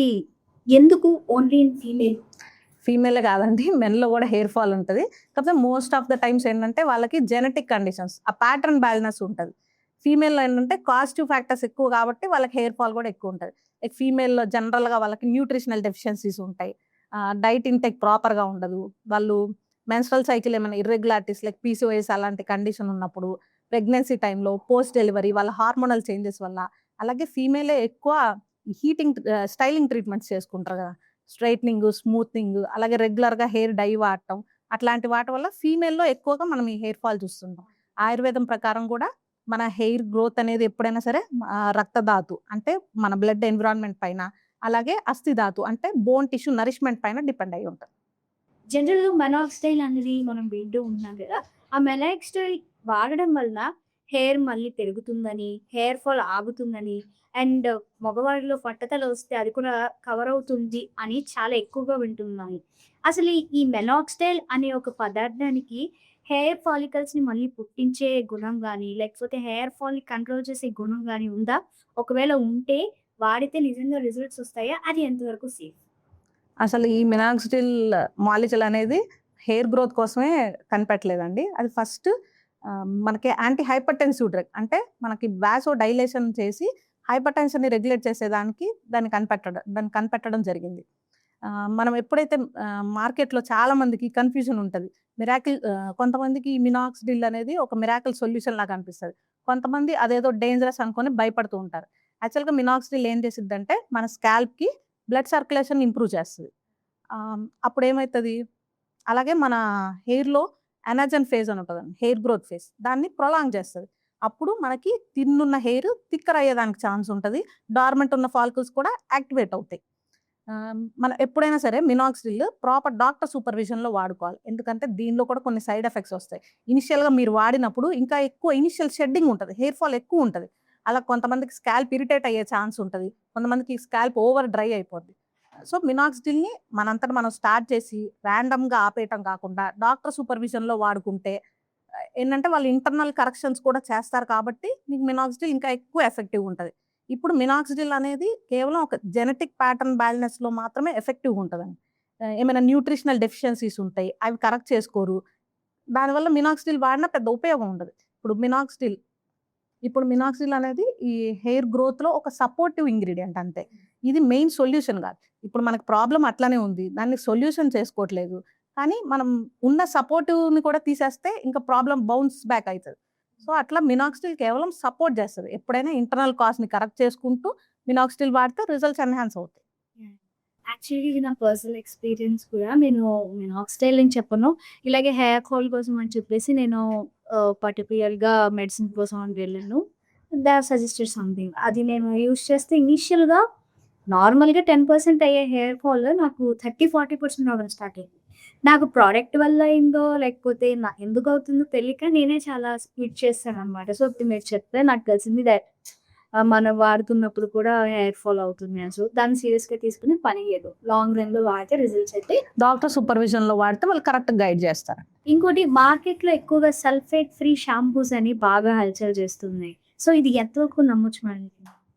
ఎందుకు ఓన్లీ ఇన్ ఫీమేల్? ఫీమేలే కాదండి, మెన్లో కూడా హెయిర్ ఫాల్ ఉంటుంది. కాకపోతే మోస్ట్ ఆఫ్ ద టైమ్స్ ఏంటంటే వాళ్ళకి జెనెటిక్ కండిషన్స్, ఆ ప్యాటర్న్ బ్యాలెన్స్ ఉంటుంది. ఫీమేల్లో ఏంటంటే కాజిటివ్ ఫ్యాక్టర్స్ ఎక్కువ కాబట్టి వాళ్ళకి హెయిర్ ఫాల్ కూడా ఎక్కువ ఉంటుంది. లైక్ ఫీమేల్లో జనరల్గా వాళ్ళకి న్యూట్రిషనల్ డెఫిషియన్సీస్ ఉంటాయి, డైట్ ఇంటెక్ ప్రాపర్గా ఉండదు, వాళ్ళు మెన్స్ట్రల్ సైకిల్ ఏమైనా ఇర్రెగ్యులారిటీస్ లైక్ పీసీఓఎస్ అలాంటి కండిషన్ ఉన్నప్పుడు, ప్రెగ్నెన్సీ టైంలో, పోస్ట్ డెలివరీ, వాళ్ళ హార్మోనల్ చేంజెస్ వల్ల. అలాగే ఫీమేలే ఎక్కువ హీటింగ్ స్టైలింగ్ ట్రీట్మెంట్స్ చేసుకుంటారు కదా, స్ట్రైట్నింగ్, స్మూత్నింగ్, అలాగే రెగ్యులర్గా హెయిర్ డై వాడటం, అట్లాంటి వాటి వల్ల ఫీమేల్లో ఎక్కువగా మనం ఈ హెయిర్ ఫాల్ చూస్తుంటాం. ఆయుర్వేదం ప్రకారం కూడా మన హెయిర్ గ్రోత్ అనేది ఎప్పుడైనా సరే రక్తధాతు అంటే మన బ్లడ్ ఎన్విరాన్మెంట్ పైన, అలాగే అస్థిధాతు అంటే బోన్ టిష్యూ నరిష్మెంట్ పైన డిపెండ్ అయి ఉంటుంది. జనరల్గా మెనాక్సిడైల్ అనేది మనం వింటూ ఉన్నాం కదా, ఆ మెనాక్సిడైల్ వాడడం వల్ల హెయిర్ మళ్ళీ పెరుగుతుందని, హెయిర్ ఫాల్ ఆగుతుందని, అండ్ మగవారిలో పట్టతలు వస్తే అది కూడా కవర్ అవుతుంది అని చాలా ఎక్కువగా వింటున్నాను. అసలు ఈ మెనాక్సిడైల్ అనే ఒక పదార్థానికి హెయిర్ ఫాలికల్స్ ని మళ్ళీ పుట్టించే గుణం కానీ, లేకపోతే హెయిర్ ఫాల్ ని కంట్రోల్ చేసే గుణం కానీ ఉందా? ఒకవేళ ఉంటే వాడితే నిజంగా రిజల్ట్స్ వస్తాయా? అది ఎంతవరకు సేఫ్? అసలు ఈ మినాక్సిడిల్ మాలిక్యూల్ అనేది హెయిర్ గ్రోత్ కోసమే కనిపెట్టలేదండి. అది ఫస్ట్ మనకి యాంటీ హైపర్‌టెన్సివ్ డ్రగ్. అంటే మనకి వాసో డైలేషన్ చేసి హైపర్ టెన్షన్‌ని రెగ్యులేట్ చేసేదానికి దాన్ని కనిపెట్టడం జరిగింది. మనం ఎప్పుడైతే మార్కెట్‌లో చాలా మందికి కన్‌ఫ్యూజన్ ఉంటది. కొంతమందికి మినాక్సిడిల్ అనేది ఒక మిరాకిల్ సొల్యూషన్ లాగా అనిపిస్తది. కొంతమంది అదేదో డేంజరస్ అనుకోని భయపడుతూ ఉంటారు. యాక్చువల్‌గా మినాక్సిడిల్ ఏం చేసిద్దంటే మన స్కాల్ప్‌కి బ్లడ్ సర్క్యులేషన్ ఇంప్రూవ్ చేస్తది. అప్పుడేమైతది, అలాగే మన హెయిర్‌లో ఎనాజన్ ఫేజ్ అని ఉంటదండి, హెయిర్ గ్రోత్ ఫేజ్. దాన్ని ప్రొలాంగ్ చేస్తది. అప్పుడు మనకి థిన్ హెయిర్ థిక్కర్ అయ్యేదానికి ఛాన్స్ ఉంటది. డార్మెంట్ ఉన్న ఫాలికల్స్ కూడా యాక్టివేట్ అవుతాయి. మనం ఎప్పుడైనా సరే మినాక్సిడిల్ ప్రాపర్ డాక్టర్ సూపర్విజన్‌లో వాడుకోవాలి. ఎందుకంటే దీనిలో కూడా కొన్ని సైడ్ ఎఫెక్ట్స్ వస్తాయి. ఇనిషియల్‌గా మీరు వాడినప్పుడు ఇంకా ఎక్కువ ఇనిషియల్ షెడ్డింగ్ ఉంటది, హెయిర్ ఫాల్ ఎక్కువ ఉంటది. అలా కొంతమందికి స్కాల్ప్ ఇరిటేట్ అయ్యే ఛాన్స్ ఉంటది, కొంతమందికి స్కాల్ప్ ఓవర్ డ్రై అయిపోద్ది. సో మినాక్సిడిల్‌ని మనంతట మనం స్టార్ట్ చేసి ర్యాండమ్‌గా ఆపేయటం కాకుండా డాక్టర్ సూపర్విజన్‌లో వాడుకుంటే ఏంటంటే వాళ్ళు ఇంటర్నల్ కరెక్షన్స్ కూడా చేస్తారు కాబట్టి మీకు మినాక్సిడిల్ ఇంకా ఎక్కువ ఎఫెక్టివ్ ఉంటది. ఇప్పుడు మినాక్సిడిల్ అనేది కేవలం ఒక జెనెటిక్ ప్యాటర్న్ బ్యాలెన్స్‌లో మాత్రమే ఎఫెక్టివ్‌గా ఉంటదండి. ఏమైనా న్యూట్రిషనల్ డెఫిషియన్సీస్ ఉంటాయి, అవి కరెక్ట్ చేసుకోరు. దానివల్ల మినాక్సిడిల్ వాడినా పెద్ద ఉపయోగం ఉండదు. ఇప్పుడు మినాక్సిడిల్ అనేది ఈ హెయిర్ గ్రోత్‌లో ఒక సపోర్టివ్ ఇంగ్రీడియంట్ అంతే. ఇది మెయిన్ సొల్యూషన్ కాదు. ఇప్పుడు మనకు ప్రాబ్లమ్ అట్లానే ఉంది, దాన్ని సొల్యూషన్ చేసుకోవట్లేదు. కానీ మనం ఉన్న సపోర్టివ్‌ని కూడా తీసేస్తే ఇంకా ప్రాబ్లమ్ బౌన్స్ బ్యాక్ అయితది. సో, అట్లా మినాక్సిడిల్ కేవలం సపోర్ట్ చేస్తది. ఎప్పుడైనా ఇంటర్నల్ కాజ్‌ని కరెక్ట్ చేసుకుంటూ మినాక్సిడిల్ వాడితే రిజల్ట్స్ ఎన్హాన్స్ అవుతాయి. యాక్చువల్లీ ఇది నా పర్సనల్ ఎక్స్‌పీరియన్స్ కూడా. నేను మినాక్సిడైల్ అని చెప్పను. ఇలాగే హెయిర్ ఫాల్ కోసం అని చెప్పేసి నేను పర్టిక్యులర్‌గా మెడిసిన్ కోసం అని వెళ్ళాను. They have suggested something. అది నేను యూజ్ చేస్తే ఇనీషియల్‌గా నార్మల్‌గా 10% అయ్యే హెయిర్ ఫాల్ నాకు 30, 40% అవ్వడం స్టార్ట్ అయింది. నాకు ప్రొడక్ట్ వల్ల అయిందో లేకపోతే ఎందుకు అవుతుందో తెలియక నేనే చాలా స్కిప్ చేశాననమాట. సో, ఇప్పుడు మీరు చెప్తే నాకు తెలిసింది దట్ మనం వాడుతున్నప్పుడు కూడా హెయిర్ ఫాల్ అవుతుంది అని. సో, దాన్ని సీరియస్‌గా తీసుకునే పని లేదు. లాంగ్ రన్‌లో వాడితే రిజల్ట్స్ అయితే డాక్టర్ సూపర్విజన్‌లో వాడితే వాళ్ళు కరెక్ట్‌గా గైడ్ చేస్తారు. ఇంకోటి మార్కెట్‌లో ఎక్కువగా సల్ఫేట్ ఫ్రీ షాంపూస్ అని బాగా హల్చల్ చేస్తున్నాయి. సో, ఇది ఎంతవరకు నమ్మొచ్చు మనం?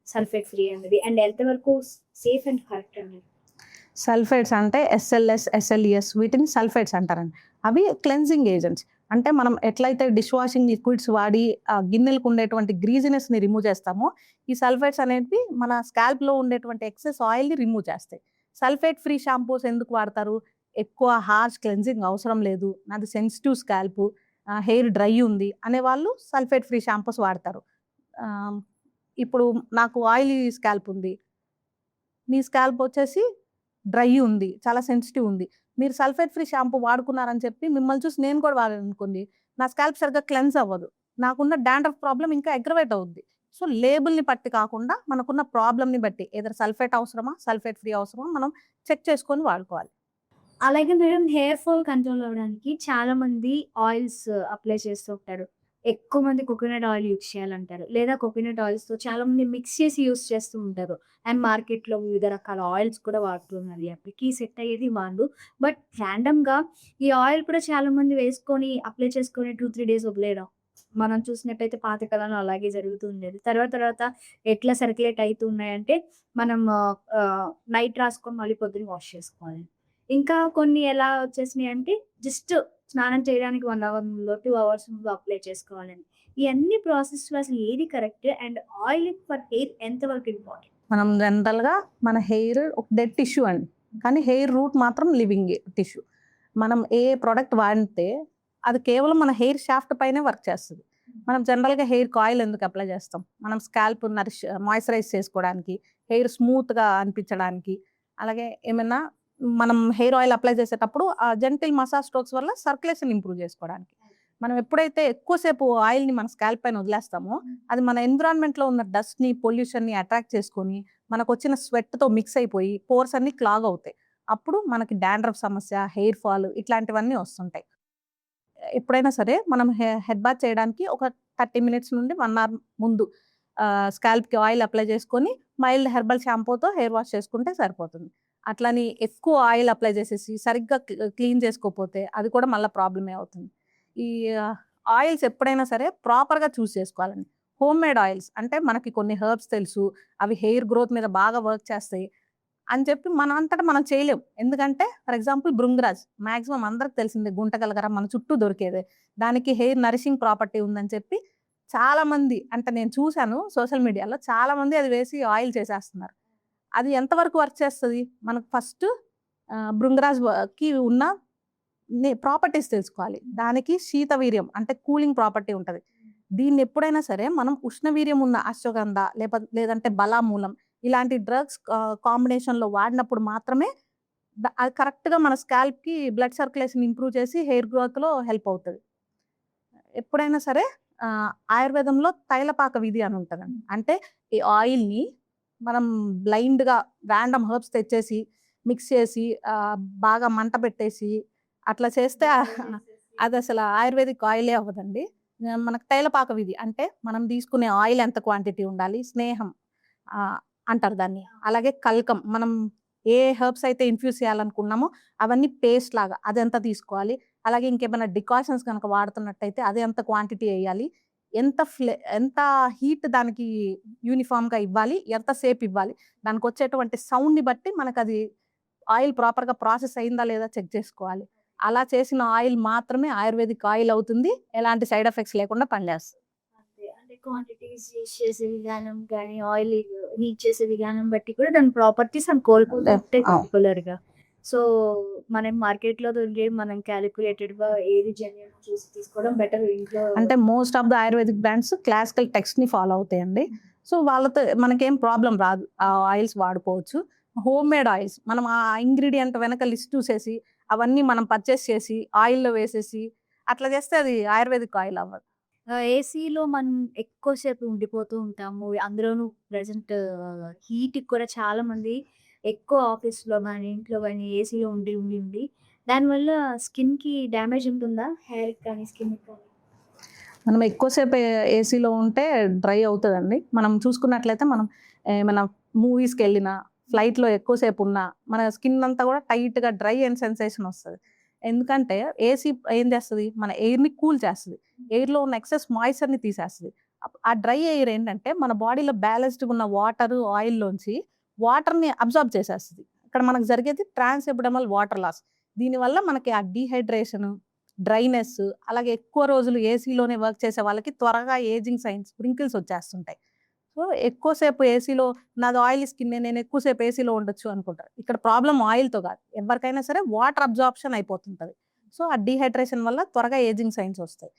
సల్ఫేట్ ఫ్రీ అనేది అండ్ ఎంతవరకు సేఫ్ అండ్ కరెక్ట్ అనేది? సల్ఫేట్స్ అంటే ఎస్ఎల్ఎస్, ఎస్ఎల్ఈఎస్ వీటిని సల్ఫేట్స్ అంటారండి. అవి క్లెన్జింగ్ ఏజెంట్స్. అంటే మనం ఎట్లయితే డిష్ వాషింగ్ లిక్విడ్స్ వాడి గిన్నెలకు ఉండేటువంటి గ్రీజినెస్‌ని రిమూవ్ చేస్తామో, ఈ సల్ఫేట్స్ అనేటివి మన స్కాల్ప్‌లో ఉండేటువంటి ఎక్సెస్ ఆయిల్‌ని రిమూవ్ చేస్తాయి. సల్ఫేట్ ఫ్రీ షాంపూస్ ఎందుకు వాడతారు? ఎక్కువ హార్ష్ క్లెన్జింగ్ అవసరం లేదు, నాది సెన్సిటివ్ స్కాల్పు, హెయిర్ డ్రై ఉంది అనేవాళ్ళు సల్ఫేట్ ఫ్రీ షాంపూస్ వాడతారు. ఆహ్, ఇప్పుడు నాకు ఆయిలీ స్కాల్ప్ ఉంది, మీ స్కాల్ప్ వచ్చేసి డ్రై ఉంది, చాలా సెన్సిటివ్ ఉంది. మీరు సల్ఫేట్ ఫ్రీ షాంపూ వాడుకున్నారని చెప్పి మిమ్మల్ని చూసి నేను కూడా వాడాననుకోండి, నా స్కాల్ప్ సరిగ్గా క్లెన్స్ అవ్వదు, నాకున్న డాండ్రఫ్ ప్రాబ్లమ్ ఇంకా అగ్రవేట్ అవుద్ది. సో, లేబుల్‌ని బట్టి కాకుండా మనకున్న ప్రాబ్లమ్‌ని బట్టి ఏదర్ సల్ఫేట్ అవసరమా, సల్ఫేట్ ఫ్రీ అవసరమా మనం చెక్ చేసుకొని వాడుకోవాలి. అలాగే మేడం హెయిర్ ఫాల్ కంట్రోల్ అవ్వడానికి చాలా మంది ఆయిల్స్ అప్లై చేస్తూ ఉంటారు. ఎక్కువ మంది కోకోనట్ ఆయిల్ యూజ్ చేయాలంటారు. లేదా కోకోనట్ ఆయిల్స్‌తో చాలా మంది మిక్స్ చేసి యూజ్ చేస్తూ ఉంటారు. అండ్ మార్కెట్‌లో వివిధ రకాల ఆయిల్స్ కూడా వాడుతున్నారు. ఎవరికీ సెట్ అయ్యేది వాళ్ళు. బట్ రాండమ్‌గా ఈ ఆయిల్ కూడా చాలా మంది వేసుకొని అప్లై చేసుకొని 2, 3 డేస్ వదిలేయడం. మనం చూసినట్టయితే పాత కాలంలో అలాగే జరుగుతూ ఉండేది. తర్వాత తర్వాత ఎట్లా సర్క్యులేట్ అయితూ ఉన్నాయంటే మనం నైట్ రాసుకొని మళ్ళీ పొద్దున్న వాష్ చేసుకోవాలి. ఇంకా కొన్ని ఎలా వచ్చేసినాయంటే జస్ట్ స్నానం చేయడానికి 1 అవర్ ముందో, 2 అవర్స్ ముందు అప్లై చేసుకోవాలని. ఈ అన్ని ప్రాసెస్‌లో అసలు ఏది correct? And oiling for hair ఎంత వరకు ఇంపార్టెంట్? మనం జనరల్‌గా మన హెయిర్ ఒక డెడ్ టిష్యూ అండి. కానీ హెయిర్ రూట్ మాత్రం లివింగ్ టిష్యూ. మనం ఏ ప్రొడక్ట్ వాడితే అది కేవలం మన హెయిర్ షాఫ్ట్ పైనే వర్క్ చేస్తది. మనం జనరల్‌గా హెయిర్‌కి ఆయిల్ ఎందుకు అప్లై చేస్తాం? మనం స్కాల్ప్ మాయిశ్చరైజ్ చేసుకోవడానికి, హెయిర్ స్మూత్‌గా అనిపించడానికి, అలాగే ఏమైనా మనం హెయిర్ ఆయిల్ అప్లై చేసేటప్పుడు ఆ జెంటిల్ మసాజ్ స్ట్రోక్స్ వల్ల సర్క్యులేషన్ ఇంప్రూవ్ చేసుకోవడానికి. మనం ఎప్పుడైతే ఎక్కువసేపు ఆయిల్‌ని మన స్కాల్ప్ పైన వదిలేస్తామో అది మన ఎన్విరాన్మెంట్‌లో ఉన్న డస్ట్‌ని, పొల్యూషన్‌ని అట్రాక్ట్ చేసుకొని, మనకొచ్చిన స్వెట్‌తో మిక్స్ అయిపోయి పోర్స్ అన్నీ క్లాగ్ అవుతాయి. అప్పుడు మనకి డాండ్రఫ్ సమస్య, హెయిర్ ఫాల్ ఇట్లాంటివన్నీ వస్తుంటాయి. ఎప్పుడైనా సరే మనం హెడ్ బాత్ చేయడానికి ఒక 30 మినిట్స్ నుండి 1 అవర్ ముందు స్కాల్ప్‌కి ఆయిల్ అప్లై చేసుకొని, మైల్డ్ హెర్బల్ షాంపూతో హెయిర్ వాష్ చేసుకుంటే సరిపోతుంది. అట్లని ఎక్కువ ఆయిల్ అప్లై చేసేసి సరిగ్గా క్లీన్ చేసుకోకపోతే అది కూడా మళ్ళా ప్రాబ్లమే అవుతుంది. ఈ ఆయిల్స్ ఎప్పుడైనా సరే ప్రాపర్‌గా చూస్ చేసుకోవాలండి. హోమ్ మేడ్ ఆయిల్స్ అంటే మనకి కొన్ని హెర్బ్స్ తెలుసు. అవి హెయిర్ గ్రోత్ మీద బాగా వర్క్ చేస్తాయి అని చెప్పి మనంతట మనం చేయలేం. ఎందుకంటే ఫర్ ఎగ్జాంపుల్ భృంగరాజ్ మాక్సిమం అందరికి తెలిసిందే గుంటగలగర మన చుట్టూ దొరికేదే. దానికి హెయిర్ నరిషింగ్ ప్రాపర్టీ ఉందని చెప్పి చాలా మంది అంటే నేను చూసాను సోషల్ మీడియాలో చాలా మంది అది వేసి ఆయిల్ చేసేస్తున్నారు. అది ఎంతవరకు వర్క్ చేస్తది? మనకు ఫస్ట్ భృంగరాజ్‌కి ఉన్న ప్రాపర్టీస్ తెలుసుకోవాలి. దానికి శీతవీర్యం అంటే కూలింగ్ ప్రాపర్టీ ఉంటది. దీన్నెప్పుడైనా సరే మనం ఉష్ణవీర్యం ఉన్న అశ్వగంధ లేదంటే బలామూలం ఇలాంటి డ్రగ్స్ కాంబినేషన్‌లో వాడినప్పుడు మాత్రమే అది కరెక్ట్‌గా మన స్కాల్ప్‌కి బ్లడ్ సర్క్యులేషన్ ఇంప్రూవ్ చేసి హెయిర్ గ్రోత్‌లో హెల్ప్ అవుతది. ఎప్పుడైనా సరే ఆయుర్వేదంలో తైలపాక విధి అని ఉంటదండి. అంటే ఈ ఆయిల్‌ని మనం బ్లైండ్‌గా రాండమ్ హెర్బ్స్ తెచ్చేసి, మిక్స్ చేసి బాగా మంట పెట్టేసి అట్లా చేస్తే అదసల ఆయుర్వేదిక్ ఆయిలే అవ్వదండి. మనకు తైలపాక విధి అంటే మనం తీసుకునే ఆయిల్ ఎంత క్వాంటిటీ ఉండాలి, స్నేహం అంటారు దాన్ని. అలాగే కల్కం మనం ఏ హెర్బ్స్ అయితే ఇన్‌ఫ్యూజ్ చేయాలనుకున్నామో అవన్నీ పేస్ట్ లాగా అదెంత తీసుకోవాలి. అలాగే ఇంకేమైనా డికాషన్స్ గనక వాడుతున్నట్టయితే అది ఎంత క్వాంటిటీ ఎయ్యాలి. ఎంత హీట్ దానికి యూనిఫార్మ్‌గా ఇవ్వాలి. ఎంత సేపు ఇవ్వాలి. దానికొచ్చేటువంటి సౌండ్‌ని బట్టి మనకది ఆయిల్ ప్రాపర్‌గా ప్రాసెస్ అయిందా లేదా చెక్ చేసుకోవాలి. అలా చేసిన ఆయిల్ మాత్రమే ఆయుర్వేదిక్ ఆయిల్ అవుతుంది. ఎలాంటి సైడ్ ఎఫెక్ట్స్ లేకుండా పనిచేస్తది. అంతే. అంటే క్వాంటిటీస్ యూజ్ చేసే విధానం గానీ, ఆయిల్ హీట్ చేసే విధానం బట్టి కూడా దాని ప్రాపర్టీస్ అవి కోల్పోతూ ఉంటాయి అవును. పర్టిక్యులర్‌గా. సో, మనం మార్కెట్‌లో దొరికేవి మనం కాలిక్యులేటెడ్‌గా ఏది జెన్యూన్ చూసి తీసుకోవడం బెటర్ ఇంట్లో. అంటే most of the Ayurvedic brands classical టెక్స్ట్‌ని ఫాలో అవుతాయండి. సో, వాళ్ళతో మనకేం ప్రాబ్లమ్ రాదు. ఆ ఆయిల్స్ వాడుకోవచ్చు. హోమ్ మేడ్ ఆయిల్స్ మనం ఆ ఇంగ్రీడియెంట్ వెనక లిస్ట్ చూసేసి, అవన్నీ మనం పర్చేస్ చేసి, ఆయిల్‌లో వేసేసి, అట్లా చేస్తే అది ఆయుర్వేదిక్ ఆయిల్ అవ్వదు. ఏసీలో మనం ఎక్కువ సేపు ఉండిపోతూ ఉంటాము. అందులోనూ ప్రెజెంట్ హీట్‌కి కూడా చాలామంది ఎక్కువ ఆఫీస్‌లో గాని, ఇంట్లో గాని ఏసీలో ఉండి దానివల్ల స్కిన్‌కి డ్యామేజ్ ఉంటుందా? హెయిర్‌కి కానీ, స్కిన్‌కి కానీ? మనం ఎక్కువసేపు ఏసీలో ఉంటే డ్రై అవుతదండి. మనం చూసుకున్నట్లయితే మనం ఏమైనా మూవీస్‌కెళ్ళినా, ఫ్లైట్‌లో ఎక్కువసేపు ఉన్నా, మన స్కిన్ అంతా కూడా టైట్‌గా డ్రై అండ్ సెన్సేషన్ వస్తది. ఎందుకంటే ఏసీ ఏం చేస్తది? మన ఎయిర్‌ని కూల్ చేస్తది. ఎయిర్‌లో ఉన్న ఎక్సెస్ మాయిశ్చర్‌ని తీసేస్తది. ఆ డ్రై ఎయిర్ ఏంటంటే మన బాడీలో బ్యాలెన్స్డ్‌గా ఉన్న వాటరు, ఆయిల్‌లోంచి వాటర్‌ని అబ్జార్బ్ చేసేస్తది. ఇక్కడ మనకు జరిగేది ట్రాన్స్ ఎపిడెమల్ వాటర్ లాస్. దీనివల్ల మనకి ఆ డీహైడ్రేషను డ్రైనెస్ అలాగే ఎక్కువ రోజులు ఏసీలోనే వర్క్ చేసే వాళ్ళకి త్వరగా ఏజింగ్ సైన్స్ రింకిల్స్ వచ్చేస్తుంటాయి. సో, ఎక్కువసేపు ఏసీలో నాది ఆయిలీ స్కిన్నే నేను ఎక్కువసేపు ఏసీలో ఉండొచ్చు అనుకుంటారు. ఇక్కడ ప్రాబ్లమ్ ఆయిల్‌తో కాదు. ఎవరికైనా సరే వాటర్ అబ్జార్ప్షన్ అయిపోతుంటది. సో, ఆ డీహైడ్రేషన్ వల్ల త్వరగా ఏజింగ్ సైన్స్ వస్తాయి.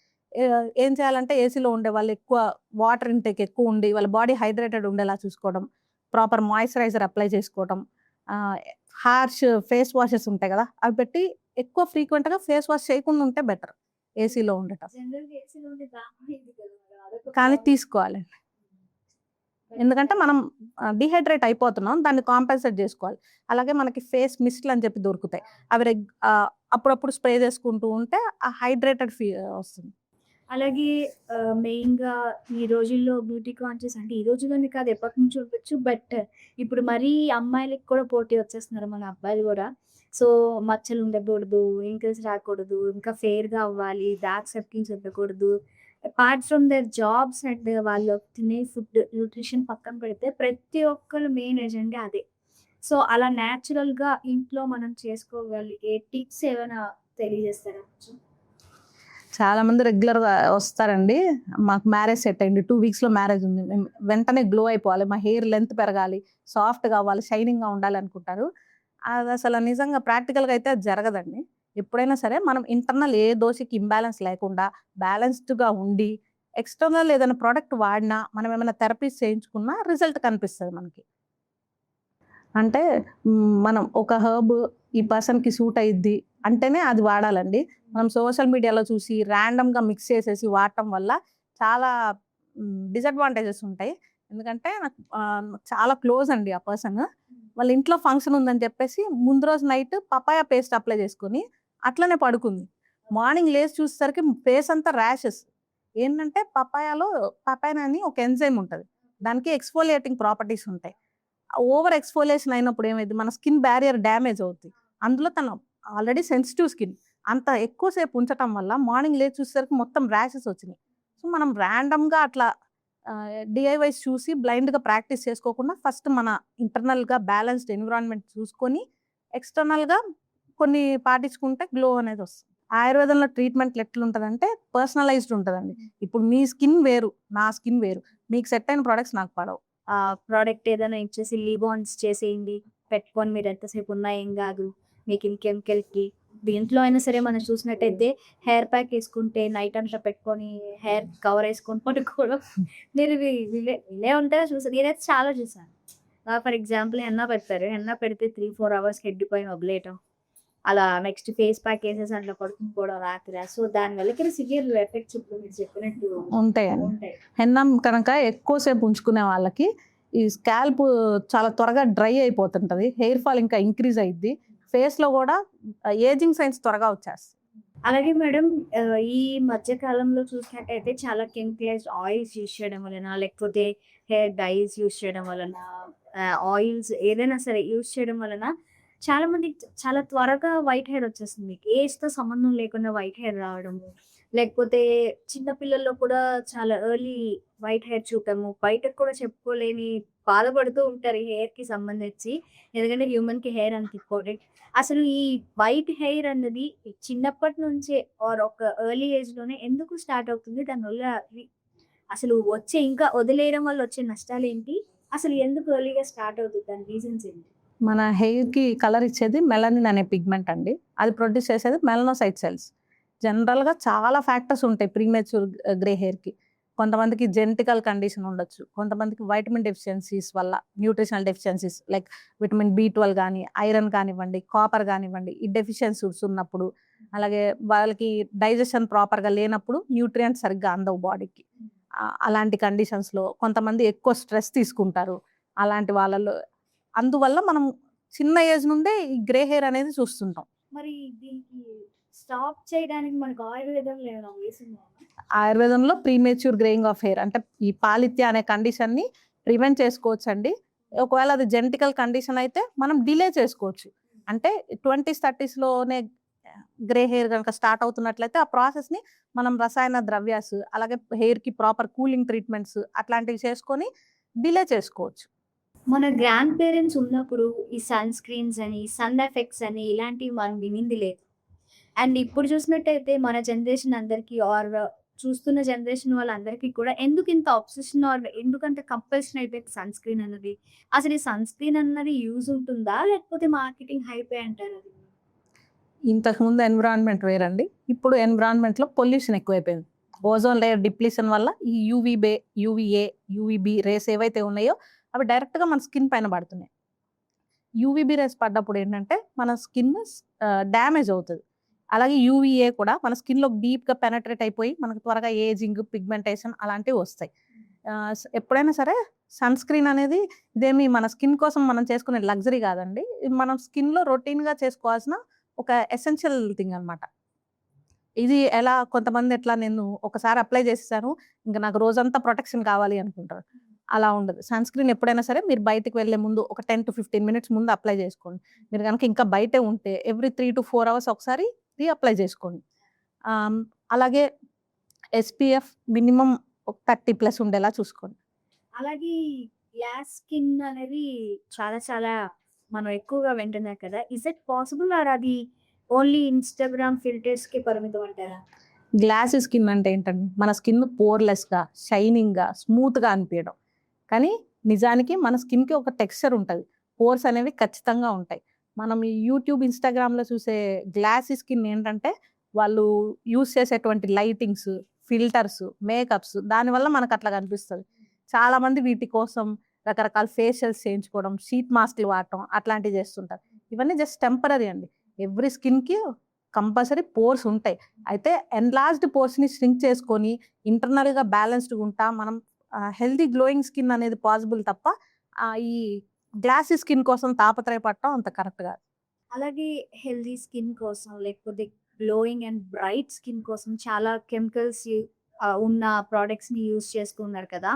ఏం చేయాలంటే ఏసీలో ఉండేవాళ్ళు ఎక్కువ వాటర్ ఇంటేక్ ఎక్కువ ఉండి వాళ్ళ బాడీ హైడ్రేటెడ్ ఉండేలా చూసుకోవడం. ప్రాపర్ మాయిశ్చరైజర్ అప్లై చేసుకోవటం. ఆహ్, హార్ష్ ఫేస్ వాషెస్ ఉంటాయి కదా! అవి పెట్టి ఎక్కువ ఫ్రీక్వెంట్‌గా ఫేస్ వాష్ చేయకుండా ఉంటే బెటర్. ఏసీలో ఉండటం. జనరల్‌గా ఏసీలో ఉండే దాహం ఇది కదా! మరి అదొక కానీ ప్రాబ్లమ్. తీసుకోవాలి. ఎందుకంటే మనం డిహైడ్రేట్ అయిపోతున్నాం, దాన్ని కాంపెన్సేట్ చేసుకోవాలి. అలాగే మనకి ఫేస్ మిస్ట్లు అని చెప్పి దొరుకుతాయి, అవి అప్పుడప్పుడు స్ప్రే చేసుకుంటూ ఉంటే ఆ హైడ్రేటెడ్ వస్తుంది. అలాగే మెయిన్‌గా ఈ రోజుల్లో బ్యూటీ కాన్షియస్ అంటే ఈ రోజుల్లోనే కాదు ఎప్పటినుంచో ఉండొచ్చు. బట్ ఇప్పుడు మరీ అమ్మాయిలకి కూడా పోటీ వచ్చేస్తున్నారు మన అబ్బాయిలు గూడా. సో, మచ్చలు ఉండకూడదు, రింకిల్స్ రాకూడదు, ఇంకా ఫెయిర్‌గా అవ్వాలి, డార్క్ సర్కిల్స్ ఉండకూడదు. Apart from there jobs and వాళ్ళు తినే ఫుడ్, న్యూట్రిషన్ పక్కన పెడితే ప్రతి ఒక్కళ్ళ మెయిన్ ఎజెండా అదే. సో, అలా నేచురల్‌గా ఇంట్లో మనం చేసుకోగలిగే టిప్స్ ఏమైనా తెలియజేస్తారా కొంచెం? చాలా మంది రెగ్యులర్‌గా వస్తారండి. మాకు మ్యారేజ్ సెట్ అయింది. 2 వీక్స్‌లో మ్యారేజ్ ఉంది. మేము వెంటనే గ్లో అయిపోవాలి, మా హెయిర్ లెంత్ పెరగాలి, సాఫ్ట్‌గా అవ్వాలి, షైనింగ్‌గా ఉండాలి అనుకుంటారు. అది అసలు నిజంగా ప్రాక్టికల్‌గా అయితే అది జరగదండి. ఎప్పుడైనా సరే మనం ఇంటర్నల్ ఏ దోషకి ఇంబాలెన్స్ లేకుండా బ్యాలెన్స్డ్‌గా ఉండి, ఎక్స్‌టర్నల్ ఏదైనా ప్రొడక్ట్ వాడినా, మనం ఏమైనా థెరపీస్ చేయించుకున్నా రిజల్ట్ కనిపిస్తది మనకి. అంటే మనం ఒక హెర్బ్ ఈ పర్సన్‌కి సూట్ అయ్యిద్ది అంటేనే అది వాడాలండి. మనం సోషల్ మీడియాలో చూసి ర్యాండమ్‌గా మిక్స్ చేసేసి వాడటం వల్ల చాలా డిసడ్వాంటేజెస్ ఉంటాయి. ఎందుకంటే నాకు చాలా క్లోజ్ అండి ఆ పర్సన్. వాళ్ళ ఇంట్లో ఫంక్షన్ ఉందని చెప్పేసి ముందు రోజు నైట్ పపాయ పేస్ట్ అప్లై చేసుకొని అట్లనే పడుకుంది. మార్నింగ్ లేసి చూసేసరికి ఫేస్ అంతా ర్యాషెస్. ఏంటంటే పపాయన్ అని ఒక ఎంజైమ్ ఉంటది, దానికి ఎక్స్ఫోలియేటింగ్ ప్రాపర్టీస్ ఉంటాయి. ఓవర్ ఎక్స్‌ఫోలియేషన్ అయినప్పుడు ఏమైద్ది, మన స్కిన్ బ్యారియర్ డ్యామేజ్ అవుద్ది. అందులో తను ఆల్రెడీ సెన్సిటివ్ స్కిన్. అంత ఎక్కువ సేపు ఉంచటం వల్ల మార్నింగ్ లేచి చూసేసరికి మొత్తం ర్యాషెస్ వచ్చినాయి. సో, మనం ర్యాండమ్‌గా అట్లా డీఐవైస్ చూసి బ్లైండ్‌గా ప్రాక్టీస్ చేసుకోకుండా ఫస్ట్ మన ఇంటర్నల్‌గా బ్యాలెన్స్డ్ ఎన్విరాన్మెంట్ చూసుకొని, ఎక్స్‌టర్నల్‌గా కొన్ని పాటించుకుంటే గ్లో అనేది వస్తుంది. ఆయుర్వేదంలో ట్రీట్మెంట్లు ఎట్లుంటదంటే పర్సనలైజ్డ్ ఉంటదండి. ఇప్పుడు మీ స్కిన్ వేరు, నా స్కిన్ వేరు. మీకు సెట్ అయిన ప్రొడక్ట్స్ నాకు పడవు. ప్రోడక్ట్ ఏదైనా ఇచ్చేసి లీబాన్స్ చేసేయండి. పెట్టుకొని మీరు ఎంతసేపు ఉన్నా ఏం గాదు. మీకు ఇంకెమికల్‌కి దీంట్లో అయినా సరే మనం చూసినట్టయితే హెయిర్ ప్యాక్ ఏసుకుంటే నైట్ అంతా పెట్టుకొని హెయిర్ కవర్ ఏసుకొని పడుకోవడం. మీరు వినే ఉంటారో చూసారు. నేనైతే చాలా చూసాను. ఫర్ ఎగ్జాంపుల్ హెన్నా పెడతారు. హెన్నా పెడితే 3, 4 అవర్స్ హెడ్ పైన వదిలేయటం. అలా నెక్స్ట్ ఫేస్ ప్యాక్ ఏసేసి అందులో పడుకొని పోవడం రాత్రి. సో, దానివల్ల సివియర్ ఎఫెక్ట్స్ ఇప్పుడు మీరు చెప్పినట్టు ఉంటాయండి. ఉంటాయి. హెన్నా కనుక ఎక్కువ సేపు ఉంచుకునే వాళ్ళకి ఈ స్కాల్ప్ చాలా త్వరగా డ్రై అయిపోతుంటది, హెయిర్ ఫాల్ ఇంకా ఇంక్రీజ్ అయ్యిద్ది, ఫేస్‌లో కూడా ఏజింగ్ సైన్స్ త్వరగా వచ్చేస్తాయి. అలాగే మేడం ఈ మధ్య కాలంలో చూసినట్టయితే చాలా కెమికలైజ్డ్ ఆయిల్స్ యూజ్ చేయడం వలన, లేకపోతే హెయిర్ డైస్ యూజ్ చేయడం వలన, ఆయిల్స్ ఏదైనా సరే యూజ్ చేయడం వలన చాలా మందికి చాలా త్వరగా వైట్ హెయిర్ వచ్చేస్తుంది. మీకు ఏజ్‌తో సంబంధం లేకుండా వైట్ హెయిర్ రావడము, లేకపోతే చిన్న పిల్లల్లో కూడా చాలా ఎర్లీ వైట్ హెయిర్ చూడటము, బయటకు కూడా చెప్పుకోలేని బాధపడుతూ ఉంటారు ఈ హెయిర్‌కి సంబంధించి. ఎందుకంటే హ్యూమన్‌కి హెయిర్ అంత ఇంపార్టెంట్. అసలు ఈ వైట్ హెయిర్ అన్నది చిన్నప్పటి నుంచే ఆర్ ఒక ఎర్లీ ఏజ్‌లోనే ఎందుకు స్టార్ట్ అవుతుంది? దానివల్ల అసలు వచ్చే ఇంకా వదిలేయడం వల్ల వచ్చే నష్టాలేంటి? అసలు ఎందుకు ఎర్లీగా స్టార్ట్ అవుతుంది? దాని రీజన్స్ ఏంటి? మన హెయిర్‌కి కలర్ ఇచ్చేది మెలనిన్ అనే పిగ్మెంట్ అండి. అది ప్రొడ్యూస్ చేసేది మెలనోసైట్ సెల్స్. జనరల్‌గా చాలా ఫ్యాక్టర్స్ ఉంటాయి ప్రీమెచ్యూర్ గ్రే హెయిర్‌కి. కొంతమందికి జెనెటికల్ కండిషన్ ఉండొచ్చు, కొంతమందికి వైటమిన్ డెఫిషియన్సీస్ వల్ల, nutritional deficiencies like vitamin B12 గానీ, ఐరన్ కానివ్వండి, కాపర్ కానివ్వండి, ఈ డెఫిషియన్సీస్ ఉన్నప్పుడు, అలాగే వాళ్ళకి డైజెషన్ ప్రాపర్‌గా లేనప్పుడు న్యూట్రియంట్స్ సరిగ్గా అందవు బాడీకి. అలాంటి కండిషన్స్‌లో కొంతమంది ఎక్కువ స్ట్రెస్ తీసుకుంటారు. అలాంటి వాళ్ళలో అందువల్ల మనం చిన్న ఏజ్ నుండే ఈ గ్రే హెయిర్ అనేది చూస్తుంటాం. మరి దీనికి స్టాప్ చేయడానికి మనకు ఆయుర్వేదంలో ఏమైనా వేస్ ఉందా? ఆయుర్వేదంలో ప్రీమేచ్యూర్ గ్రేయింగ్ ఆఫ్ హెయిర్ అంటే ఈ పాలిత్య అనే కండిషన్‌ని ప్రివెంట్ చేసుకోవచ్చండి. ఒకవేళ అది జెనెటికల్ కండిషన్ అయితే మనం డిలే చేసుకోవచ్చు. అంటే 20స్, 30స్‌లోనే గ్రే హెయిర్ గనక స్టార్ట్ అవుతున్నట్లయితే ఆ ప్రాసెస్‌ని మనం రసాయన ద్రవ్యాలు, అలాగే హెయిర్‌కి ప్రాపర్ కూలింగ్ ట్రీట్మెంట్స్ అట్లాంటివి చేసుకొని డిలే చేసుకోవచ్చు. మన గ్రాండ్ పేరెంట్స్ ఉన్నప్పుడు ఈ సన్ స్క్రీన్స్ అని, సన్ ఎఫెక్ట్స్ అని ఇలాంటివి మనం వినింది లేదు. అండ్ ఇప్పుడు చూసినట్టయితే మన జనరేషన్ అందరికీ ఆర్ చూస్తున్న జనరేషన్ వాళ్ళందరికీ కూడా ఎందుకు ఇంత అబ్సెషన్ ఆర్ ఎందుకంత కంపల్షన్ అయిపోయింది సన్ స్క్రీన్ అన్నది? అసలు ఈ సన్ స్క్రీన్ అన్నది యూజ్ ఉంటుందా? లేకపోతే మార్కెటింగ్ హైపే అంటారా అది? ఇంతకుముందు ఎన్విరాన్మెంట్ వేరండి, ఇప్పుడు ఎన్విరాన్మెంట్‌లో పొల్యూషన్ ఎక్కువైపోయింది. ఓజోన్ లేయర్ డిప్లీషన్ వల్ల ఈ యూవీఏ, యూవీబీ రేస్ ఏవైతే ఉన్నాయో అవి డైరెక్ట్‌గా మన స్కిన్ పైన పడుతున్నాయి. యూవీబీ రేస్ పడ్డప్పుడు ఏంటంటే మన స్కిన్ డ్యామేజ్ అవుతది. అలాగే యూవీఏ కూడా మన స్కిన్‌లోకి డీప్‌గా పెనట్రేట్ అయిపోయి మనకు త్వరగా ఏజింగ్, పిగ్మెంటేషన్ అలాంటివి వస్తాయి. ఎప్పుడైనా సరే సన్ స్క్రీన్ అనేది ఇదేమి మన స్కిన్ కోసం మనం చేసుకునే లగ్జరీ కాదండి. ఇది మనం స్కిన్‌లో రొటీన్‌గా చేసుకోవాల్సిన ఒక ఎసెన్షియల్ థింగ్ అనమాట. ఇది ఎలా కొంతమంది ఎట్లా నేను ఒకసారి అప్లై చేసేసాను, ఇంక నాకు రోజంతా ప్రొటెక్షన్ కావాలి అనుకుంటారు. అలా ఉండదు. సన్ స్క్రీన్ ఎప్పుడైనా సరే మీరు బయటికి వెళ్ళే ముందు ఒక 10-15 మినిట్స్ ముందు అప్లై చేసుకోండి. మీరు గనుక ఇంకా బయటే ఉంటే ఎవ్రీ 3-4 అవర్స్ ఒకసారి రీఅప్లై చేసుకోండి. ఆహ్, అలాగే ఎస్‌పీఎఫ్ మినిమమ్ ఒక 30+ ఉండేలా చూసుకోండి. అలాగే గ్లాస్ స్కిన్ అనేది చాలా చాలా మనం ఎక్కువగా వింటున్నాం కదా! ఇస్ ఇట్ పాసిబుల్ ఆర్ అది ఓన్లీ ఇన్‌స్టాగ్రామ్ ఫిల్టర్స్‌కే పరిమితం అంటారా? గ్లాసీ స్కిన్ అంటే ఏంటండి? మన స్కిన్ పోర్‌లెస్‌గా, షైనింగ్‌గా, స్మూత్‌గా అనిపియడం. కానీ నిజానికి మన స్కిన్‌కి ఒక టెక్స్చర్ ఉంటది. పోర్స్ అనేవి ఖచ్చితంగా ఉంటాయి. మనం ఈ యూట్యూబ్, ఇన్‌స్టాగ్రామ్‌లో చూసే గ్లాసీ స్కిన్ ఏంటంటే, వాళ్ళు యూజ్ చేసేటువంటి లైటింగ్స్, ఫిల్టర్స్, మేకప్స్ దానివల్ల మనకట్లా కనిపిస్తది. చాలామంది వీటి కోసం రకరకాల ఫేషియల్స్ చేయించుకోవడం, షీట్ మాస్క్‌లు వాడటం అట్లాంటివి చేస్తుంటారు. ఇవన్నీ జస్ట్ టెంపరరీ అండి. ఎవ్రి స్కిన్‌కి కంపల్సరీ పోర్స్ ఉంటాయి. అయితే ఎన్‌లార్జ్డ్ పోర్స్‌ని ష్రింక్ చేసుకొని ఇంటర్నల్‌గా బ్యాలెన్స్‌డ్‌గా ఉంటా మనం హెల్తీ గ్లోయింగ్ స్కిన్ అనేది పాసిబుల్ తప్ప ఈ గ్లాసీ స్కిన్ కోసం తాపత్రయపడటం అంత కరెక్ట్ కాదు. అలాగే హెల్తీ స్కిన్ కోసం లేకపోతే గ్లోయింగ్ అండ్ బ్రైట్ స్కిన్ కోసం చాలా కెమికల్స్ ఉన్న ప్రొడక్ట్స్‌ని యూజ్ చేస్తున్నారు కదా!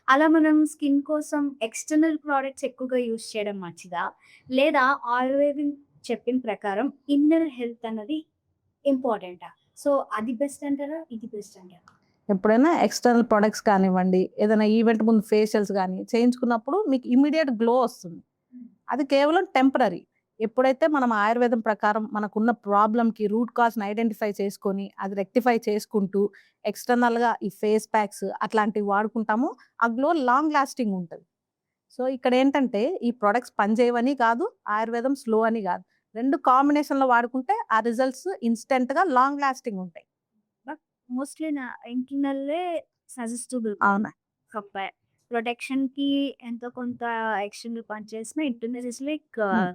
అలా మనం స్కిన్ కోసం ఎక్స్‌టర్నల్ ప్రొడక్ట్స్ ఎక్కువగా యూజ్ చేయడం మంచిదా? లేదా ఆయుర్వేదం చెప్పిన ప్రకారం ఇన్నర్ హెల్త్ అన్నది ఇంపార్టెంటా? సో, అది బెస్ట్ అంటారా? ఇది బెస్ట్ అంటారా? ఎప్పుడైనా ఎక్స్‌టర్నల్ ప్రొడక్ట్స్ కానివ్వండి, ఏదైనా ఈవెంట్ ముందు ఫేషియల్స్ గాని చేయించుకున్నప్పుడు మీకు ఇమ్మీడియేట్ గ్లో వస్తుంది. అది కేవలం టెంపరరీ. ఎప్పుడైతే మనం ఆయుర్వేదం ప్రకారం మనకున్న ప్రాబ్లమ్‌కి రూట్ కాజ్‌ని ఐడెంటిఫై చేసుకొని, అది రెక్టిఫై చేసుకుంటూ, ఎక్స్‌టర్నల్‌గా ఈ ఫేస్ ప్యాక్స్ అట్లాంటివి వాడుకుంటామో, ఆ గ్లో లాంగ్ లాస్టింగ్ ఉంటది. సో, ఇక్కడేంటంటే ఈ ప్రొడక్ట్స్ పనిచేయవని కాదు, ఆయుర్వేదం స్లో అని కాదు. 2 కాంబినేషన్‌లో వాడుకుంటే ఆ రిజల్ట్స్ ఇన్‌స్టంట్‌గా లాంగ్ లాస్టింగ్ ఉంటాయి. బట్ మోస్ట్‌లీ నా ఇంటర్నల్లే సజెస్టబుల్. అవునా? కంపేర్ ప్రొటెక్షన్‌కి ఎంతో కొంత ఎక్స్‌టర్నల్ పనిచేసినా ఇంటర్నల్ ఇస్ లైక్ హ్మ్.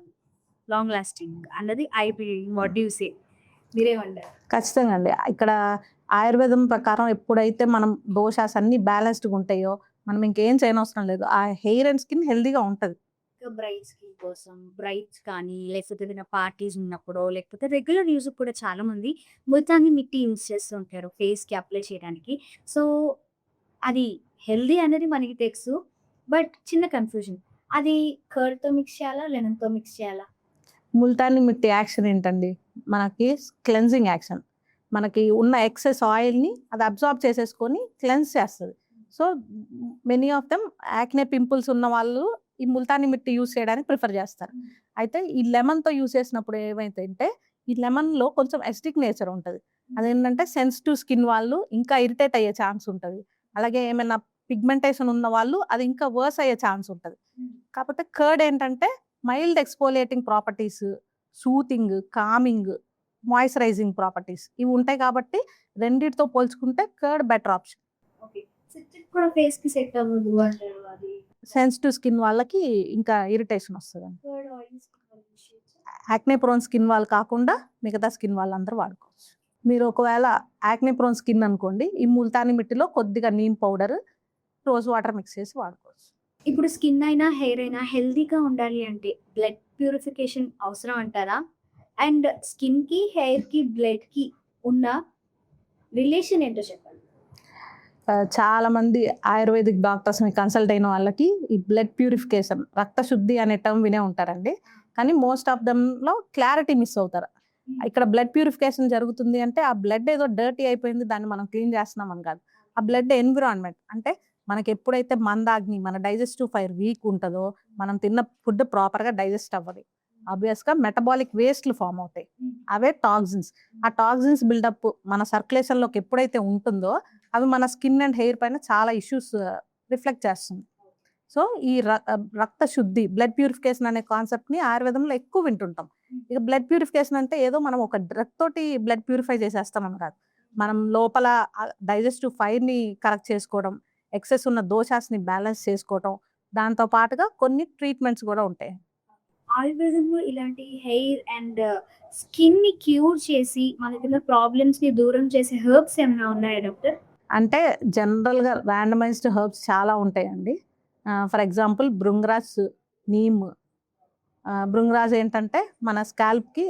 లాంగ్ లాస్టింగ్ అన్నది I feel. What do you say? మీరేమంటారు? ఖచ్చితంగా అండి. ఇక్కడ ఆయుర్వేదం ప్రకారం ఎప్పుడైతే మనం దోషాస్ అన్నీ బ్యాలెన్స్‌డ్‌గా ఉంటాయో, మనం ఇంకేం చేయనవసరం లేదు. ఆ హెయిర్ అండ్ స్కిన్ హెల్తీగా ఉంటది. ఇంకా బ్రైట్ స్కిన్ కోసం బ్రైట్స్ కానీ లేకపోతే ఏదైనా పార్టీస్ ఉన్నప్పుడో లేకపోతే రెగ్యులర్ యూజ్ కూడా చాలా మంది ముల్తానీ మిట్టి యూజ్ చేస్తూ ఉంటారు ఫేస్‌కి అప్లై చేయడానికి. సో, అది హెల్తీ అనేది మనకి తెలుసు. బట్ చిన్న కన్‌ఫ్యూజన్. అది కర్డ్‌తో మిక్స్ చేయాలా? లెమన్‌తో మిక్స్ చేయాలా? ముల్తానీ మిట్టి యాక్షన్ ఏంటండి? మనకి క్లెన్జింగ్ యాక్షన్. మనకి ఉన్న ఎక్సెస్ ఆయిల్‌ని అది అబ్జార్బ్ చేసేసుకొని క్లెన్స్ చేస్తది. So, many of them acne pimples ఉన్న వాళ్ళు ఈ ముల్తానీ మిట్టి యూజ్ చేయడానికి ప్రిఫర్ చేస్తారు. అయితే ఈ లెమన్‌తో యూజ్ చేసినప్పుడు ఏమైద్దంటే, ఈ లెమన్‌లో కొంచెం అసిడిక్ నేచర్ ఉంటది. అదేంటంటే సెన్సిటివ్ స్కిన్ వాళ్ళు ఇంకా ఇరిటేట్ అయ్యే ఛాన్స్ ఉంటది. అలాగే ఏమైనా పిగ్మెంటేషన్ ఉన్న వాళ్ళు అది ఇంకా వర్స్ అయ్యే ఛాన్స్ ఉంటది. కాకపోతే కర్డ్ ఏంటంటే mild exfoliating properties, soothing, coming, moisturising properties ఇవి ఉంటాయి కాబట్టి రెండిటితో పోల్చుకుంటే curd better option. Okay. Citric కూడా ఫేస్‌కి సెట్ అవ్వదు అంటారు అది. సెన్సిటివ్ స్కిన్ వాళ్ళకి ఇంకా ఇరిటేషన్ వస్తదండి. కర్డ్ ఆయిల్ స్కిన్ వాళ్ళకి షేడ్స్. యాక్నే ప్రోన్ స్కిన్ వాళ్ళు కాకుండా మిగతా స్కిన్ వాళ్ళందరూ వాడుకోవచ్చు. మీరు ఒకవేళ యాక్నే ప్రోన్ స్కిన్ అనుకోండి, ఈ ముల్తానీ మిట్టిలో కొద్దిగా neem powder, rose water mix చేసి వాడుకోవచ్చు. ఇప్పుడు స్కిన్ అయినా, హెయిర్ అయినా హెల్తీగా ఉండాలి అంటే బ్లడ్ ప్యూరిఫికేషన్ అవసరం అంటారా? అండ్ స్కిన్‌కి, హెయిర్‌కి, బ్లడ్‌కి ఉన్న రిలేషన్ ఏంటో చెప్పండి? చాలా మంది ఆయుర్వేదిక్ డాక్టర్స్‌ని కన్సల్ట్ అయిన వాళ్ళకి ఈ బ్లడ్ ప్యూరిఫికేషన్, రక్త శుద్ధి అనే టర్మ్ వినే ఉంటారండి. కానీ మోస్ట్ ఆఫ్ దెమ్‌లో క్లారిటీ మిస్ అవుతారు. ఇక్కడ బ్లడ్ ప్యూరిఫికేషన్ జరుగుతుంది అంటే ఆ బ్లడ్ ఏదో డర్టీ అయిపోయింది దాన్ని మనం క్లీన్ చేస్తున్నాం అని కాదు. ఆ బ్లడ్ ఎన్విరాన్మెంట్ అంటే మనకి ఎప్పుడైతే మందాగ్ని మన డైజెస్టివ్ ఫైర్ వీక్ ఉంటదో మనం తిన్న ఫుడ్ ప్రాపర్‌గా డైజెస్ట్ అవ్వదు. ఆబ్వియస్‌గా మెటబాలిక్ వేస్ట్‌లు ఫార్మ్ అవుతాయి. అవే టాక్సిన్స్. ఆ టాక్సిన్స్ బిల్డప్ మన సర్క్యులేషన్‌లోకి ఎప్పుడైతే ఉంటుందో అవి మన స్కిన్ అండ్ హెయిర్ పైన చాలా ఇష్యూస్ రిఫ్లెక్ట్ చేస్తుంది. సో, ఈ రక్త శుద్ధి, బ్లడ్ ప్యూరిఫికేషన్ అనే కాన్సెప్ట్‌ని ఆయుర్వేదంలో ఎక్కువ వింటుంటాం. ఇక బ్లడ్ ప్యూరిఫికేషన్ అంటే ఏదో మనం ఒక డ్రగ్ తోటి బ్లడ్ ప్యూరిఫై చేసేస్తామని కాదు. మనం లోపల డైజెస్టివ్ ఫైర్‌ని కరెక్ట్ చేసుకోవడం, ఎక్సెస్ ఉన్న దోషాస్‌ని బ్యాలెన్స్ చేసుకోవటం, దాంతో పాటుగా కొన్ని ట్రీట్మెంట్స్ కూడా ఉంటాయి. ఆయుర్వేదంలో ఇలాంటి హెయిర్ అండ్ స్కిన్‌ని క్యూర్ చేసి మనకున్న ప్రాబ్లమ్స్‌ని దూరం చేసే హెర్బ్స్ ఏమైనా ఉన్నాయా డాక్టర్? అంటే జనరల్గా ర్యాండమైజ్డ్ హర్బ్స్ చాలా ఉంటాయండి. For example Bhringraj, neem. Bhringraj ఏంటంటే మన స్కాల్ప్కి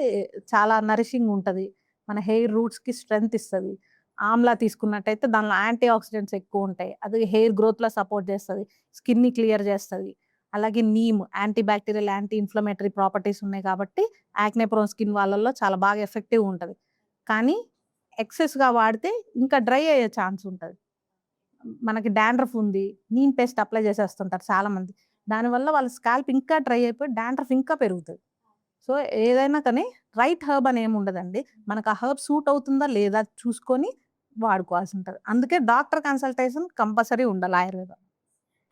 చాలా నరిషింగ్ ఉంటుంది, మన హెయిర్ రూట్స్కి స్ట్రెంగ్త్ ఇస్తుంది. ఆమ్లా తీసుకున్నట్టయితే దానిలో యాంటీ ఆక్సిడెంట్స్ ఎక్కువ ఉంటాయి, అది హెయిర్ గ్రోత్లో సపోర్ట్ చేస్తుంది, స్కిన్ని క్లియర్ చేస్తుంది. అలాగే neem anti bacterial, anti inflammatory properties ఉన్నాయి కాబట్టి యాక్నే ప్రోన్ స్కిన్ వాళ్ళల్లో చాలా బాగా ఎఫెక్టివ్ ఉంటుంది. కానీ ఎక్సెస్గా వాడితే ఇంకా డ్రై అయ్యే ఛాన్స్ ఉంటుంది. మనకి డాండ్రఫ్ ఉంది, నీమ్ పేస్ట్ అప్లై చేసేస్తుంటారు చాలామంది, దానివల్ల వాళ్ళ స్కాల్ప్ ఇంకా డ్రై అయిపోయి డాండ్రఫ్ ఇంకా పెరుగుతుంది. సో ఏదైనా కానీ రైట్ హర్బ్ అని ఏమి ఉండదండి, మనకు ఆ హర్బ్ సూట్ అవుతుందా లేదా చూసుకొని వాడుకోవాల్సి ఉంటుంది. అందుకే డాక్టర్ కన్సల్టేషన్ కంపల్సరీ ఉండాలి ఆయుర్వేదం.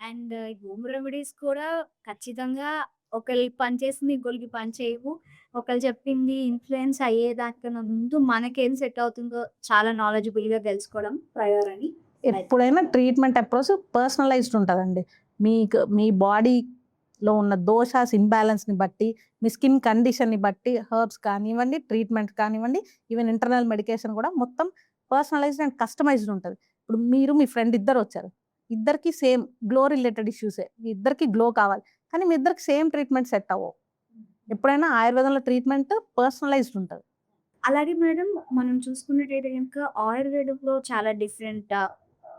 అండ్ హోమ్ రెమెడీస్ కూడా ఖచ్చితంగా ఒకరికి పనిచేసింది ఇంకొకరికి పని చేయవు. ఒకళ్ళు చెప్పింది ఇన్‌ఫ్లుయెన్స్ అయ్యేదానికన్నా ముందు మనకేం సెట్ అవుతుందో చాలా నాలెడ్జబుల్‌గా తెలుసుకోవడం ప్రయోర్ అని. ఎప్పుడైనా ట్రీట్మెంట్ అప్రోచ్ పర్సనలైజ్డ్ ఉంటుందండి. మీకు మీ బాడీలో ఉన్న దోషాస్ ఇంబ్యాలెన్స్ని బట్టి, మీ స్కిన్ కండిషన్ని బట్టి హర్బ్స్ కానివ్వండి, ట్రీట్మెంట్ కానివ్వండి, ఈవెన్ ఇంటర్నల్ మెడికేషన్ కూడా మొత్తం పర్సనలైజ్డ్ అండ్ కస్టమైజ్డ్ ఉంటుంది. ఇప్పుడు మీరు మీ ఫ్రెండ్ ఇద్దరు వచ్చారు, ఇద్దరికి సేమ్ గ్లో రిలేటెడ్ ఇష్యూసే, మీ ఇద్దరికి గ్లో కావాలి, కానీ మీ ఇద్దరికి సేమ్ ట్రీట్మెంట్ సెట్ అవ్వవు. ఎప్పుడైనా ఆయుర్వేదంలో ట్రీట్మెంట్ పర్సనలైజ్డ్ ఉంటుంది. అలాగే మేడం మనం చూసుకున్నట్టయితే గనుక ఆయుర్వేదంలో చాలా డిఫరెంట్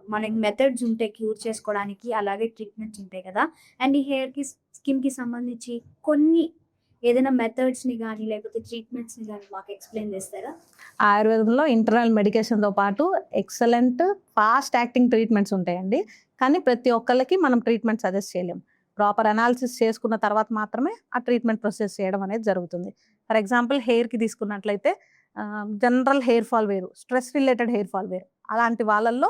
మనకి మెథడ్స్ ఉంటాయి క్యూర్ చేసుకోవడానికి. అలాగే ట్రీట్మెంట్స్ ఉంటాయి కదా! అండ్ ఈ హెయిర్‌కి, స్కిన్‌కి సంబంధించి కొన్ని ఏదైనా మెథడ్స్‌ని గానీ, లేకపోతే ట్రీట్మెంట్స్‌ని గానీ మాకు ఎక్స్‌ప్లెయిన్ చేస్తారా? ఆయుర్వేదంలో ఇంటర్నల్ మెడికేషన్‌తో పాటు ఎక్సలెంట్ ఫాస్ట్ యాక్టింగ్ ట్రీట్మెంట్స్ ఉంటాయండి. కానీ ప్రతి ఒక్కళ్ళకి మనం ట్రీట్మెంట్ సజెస్ట్ చేయలేం. ప్రాపర్ అనాలిసిస్ చేసుకున్న తర్వాత మాత్రమే ఆ ట్రీట్మెంట్ ప్రొసెస్ చేయడం అనేది జరుగుతుంది. ఫర్ ఎగ్జాంపుల్ హెయిర్‌కి తీసుకున్నట్లయితే జనరల్ హెయిర్ ఫాల్ వేరు, స్ట్రెస్ రిలేటెడ్ హెయిర్ ఫాల్ వేరు. అలాంటి వాళ్ళల్లో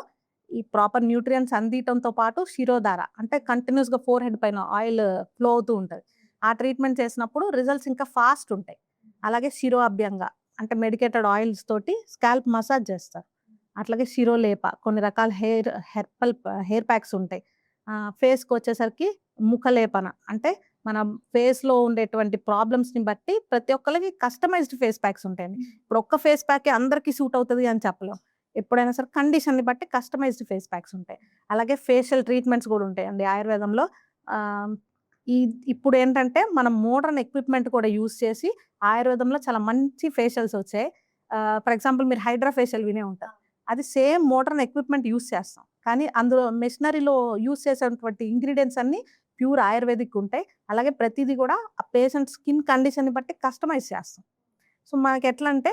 ఈ ప్రాపర్ న్యూట్రియంట్స్ అందియటంతో పాటు శిరోధార అంటే కంటిన్యూస్‌గా ఫోర్ హెడ్ పైన ఆయిల్ ఫ్లో అవుతూ ఉంటుంది. ఆ ట్రీట్మెంట్ చేసినప్పుడు రిజల్ట్స్ ఇంకా ఫాస్ట్ ఉంటాయి. అలాగే శిరో అభ్యంగ అంటే మెడికేటెడ్ ఆయిల్స్ తోటి స్కాల్ప్ మసాజ్ చేస్తారు. అట్లాగే శిరోలేప, కొన్ని రకాల హెయిర్ ప్యాక్స్ ఉంటాయి. ఫేస్కి వచ్చేసరికి ముఖలేపన అంటే మన ఫేస్లో ఉండేటువంటి ప్రాబ్లమ్స్ని బట్టి ప్రతి ఒక్కరికి కస్టమైజ్డ్ ఫేస్ ప్యాక్స్ ఉంటాయండి. ఇప్పుడు ఒక్క ఫేస్ ప్యాకే అందరికీ సూట్ అవుతుంది అని చెప్పలేం. ఎప్పుడైనా సరే కండిషన్ని బట్టి కస్టమైజ్డ్ ఫేస్ ప్యాక్స్ ఉంటాయి. అలాగే ఫేషియల్ ట్రీట్మెంట్స్ కూడా ఉంటాయండి ఆయుర్వేదంలో. ఆ, ఈ ఇప్పుడు ఏంటంటే మనం మోడర్న్ ఎక్విప్మెంట్ కూడా యూస్ చేసి ఆయుర్వేదంలో చాలా మంచి ఫేషియల్స్ వచ్చాయి. ఫర్ ఎగ్జాంపుల్ మీరు హైడ్రా ఫేషియల్ వినే ఉంటారు, అది సేమ్ మోడర్న్ ఎక్విప్మెంట్ యూస్ చేస్తాం, కానీ అందులో మెషినరీలో యూస్ చేసేటువంటి ఇంగ్రీడియంట్స్ అన్ని ప్యూర్ ఆయుర్వేదిక్ ఉంటాయి. అలాగే ప్రతిదీ కూడా ఆ పేషెంట్ స్కిన్ కండిషన్ని బట్టి కస్టమైజ్ చేస్తాం. సో మనకి ఎట్లా అంటే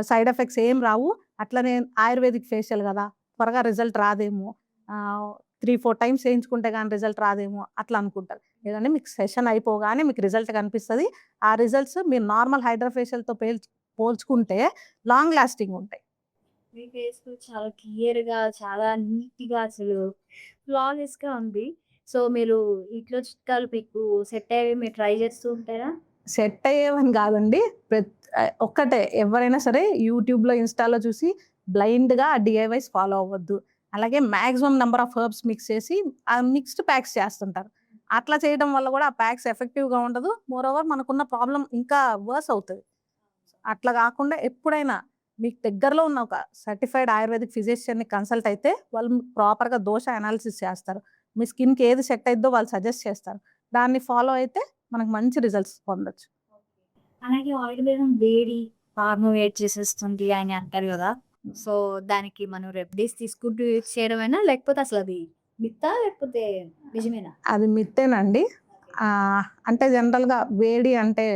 సైడ్ ఎఫెక్ట్స్ ఏం రావు. అట్లనే ఆయుర్వేదిక్ ఫేషియల్ కదా, త్వరగా రిజల్ట్ రాదేమో, 3-4 టైమ్స్ చేయించుకుంటే కానీ రిజల్ట్ రాదేమో అట్లా అనుకుంటారు. లేదంటే మీకు సెషన్ అయిపోగానే మీకు రిజల్ట్ కనిపిస్తుంది. ఆ రిజల్ట్స్ మీరు నార్మల్ హైడ్రా ఫేషియల్తో పోల్చుకుంటే లాంగ్ లాస్టింగ్ ఉంటాయి. మీ ఫేస్ చాలా క్లియర్‌గా, చాలా నీట్‌గా అసలు ఫ్లాలెస్‌గా ఉంది. సో, మీరు ఇంట్లో చిట్కాలు మీకు సెట్ అయ్యేవి మీరు ట్రై చేస్తూ ఉంటారా? సెట్ అయ్యేవని కాదండి, ఒక్కటే ఎవరైనా సరే యూట్యూబ్లో, ఇన్స్టాలో చూసి బ్లైండ్గా ఆ డిఐవైస్ ఫాలో అవ్వద్దు. అలాగే maximum number of herbs mix చేసి ఆ మిక్స్డ్ ప్యాక్స్ చేస్తుంటారు. అట్లా చేయడం వల్ల కూడా ఆ ప్యాక్స్ ఎఫెక్టివ్గా ఉండదు. మోరోవర్ మనకున్న ప్రాబ్లం ఇంకా వర్స్ అవుతుంది. అట్లా కాకుండా ఎప్పుడైనా మీకు దగ్గరలో ఉన్న ఒక సర్టిఫైడ్ ఆయుర్వేదిక్ ఫిజిషియన్ని కన్సల్ట్ అయితే వాళ్ళు ప్రాపర్గా దోష అనాలిసిస్ చేస్తారు. మీ స్కిన్కి ఏది సెట్ అయిద్దో వాళ్ళు సజెస్ట్ చేస్తారు. దాన్ని ఫాలో అయితే మనకు మంచి రిజల్ట్స్ పొందొచ్చు. అలాగే ఆయుర్వేదం వేడి హార్మో వేడి చేసేస్తుంది అని అంటారు కదా! సో, దానికి మనం రెమెడీస్ తీసుకుంటూ యూజ్ చేయడమేనా? లేకపోతే అసలు అది మిత్తా? లేకపోతే నిజమేనా? అది మిత్తేనండి. అంటే జనరల్గా వేడి అంటే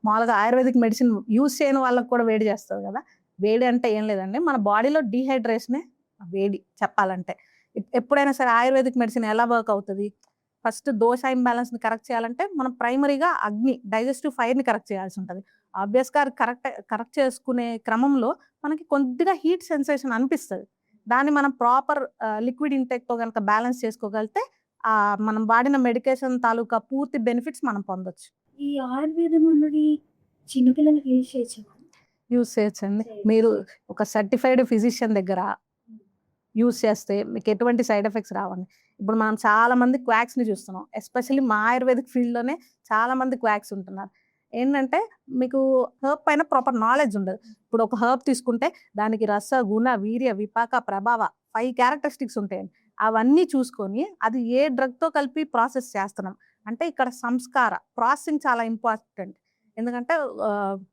మామూలుగా ఆయుర్వేదిక్ మెడిసిన్ యూజ్ చేయని వాళ్ళకి కూడా వేడి చేస్తుంది కదా. వేడి అంటే ఏం లేదండి, మన బాడీలో డీహైడ్రేషనే వేడి చెప్పాలంటే. ఎప్పుడైనా సరే ఆయుర్వేదిక్ మెడిసిన్ ఎలా వర్క్ అవుతుంది, ఫస్ట్ దోష ఇంబ్యాలెన్స్ని కరెక్ట్ చేయాలంటే మనం ప్రైమరీగా అగ్ని, డైజెస్టివ్ ఫైర్ని కరెక్ట్ చేయాల్సి ఉంటుంది. ఆబ్వియస్గా అది కరెక్ట్ చేసుకునే క్రమంలో మనకి కొద్దిగా హీట్ సెన్సేషన్ అనిపిస్తుంది. దాన్ని మనం ప్రాపర్ లిక్విడ్ ఇంటేక్తో కనుక బ్యాలెన్స్ చేసుకోగలిగితే మనం వాడిన మెడికేషన్ తాలూకా పూర్తి బెనిఫిట్స్ మనం పొందొచ్చు. ఈ ఆయుర్వేదం అన్నది చిన్నపిల్లలకి యూజ్ చేయొచ్చా? యూస్ చేయొచ్చండి. మీరు ఒక సర్టిఫైడ్ ఫిజిషియన్ దగ్గర యూస్ చేస్తే మీకు ఎటువంటి సైడ్ ఎఫెక్ట్స్ రావండి. ఇప్పుడు మనం చాలా మంది క్వాక్స్ని చూస్తున్నాం, ఎస్పెషల్లీ మా ఆయుర్వేదిక్ ఫీల్డ్లోనే చాలా మంది క్వాక్స్ ఉంటున్నారు. ఏంటంటే మీకు హర్బ్ పైన ప్రాపర్ నాలెడ్జ్ ఉండదు. ఇప్పుడు ఒక హర్బ్ తీసుకుంటే దానికి రస, గుణ, వీర్య, విపాక, ప్రభావ 5 క్యారెక్టరిస్టిక్స్ ఉంటాయండి. అవన్నీ చూసుకొని అది ఏ డ్రగ్‌తో కలిపి ప్రాసెస్ చేస్తున్నాం. అంటే ఇక్కడ ప్రాసెసింగ్ చాలా ఇంపార్టెంట్. ఎందుకంటే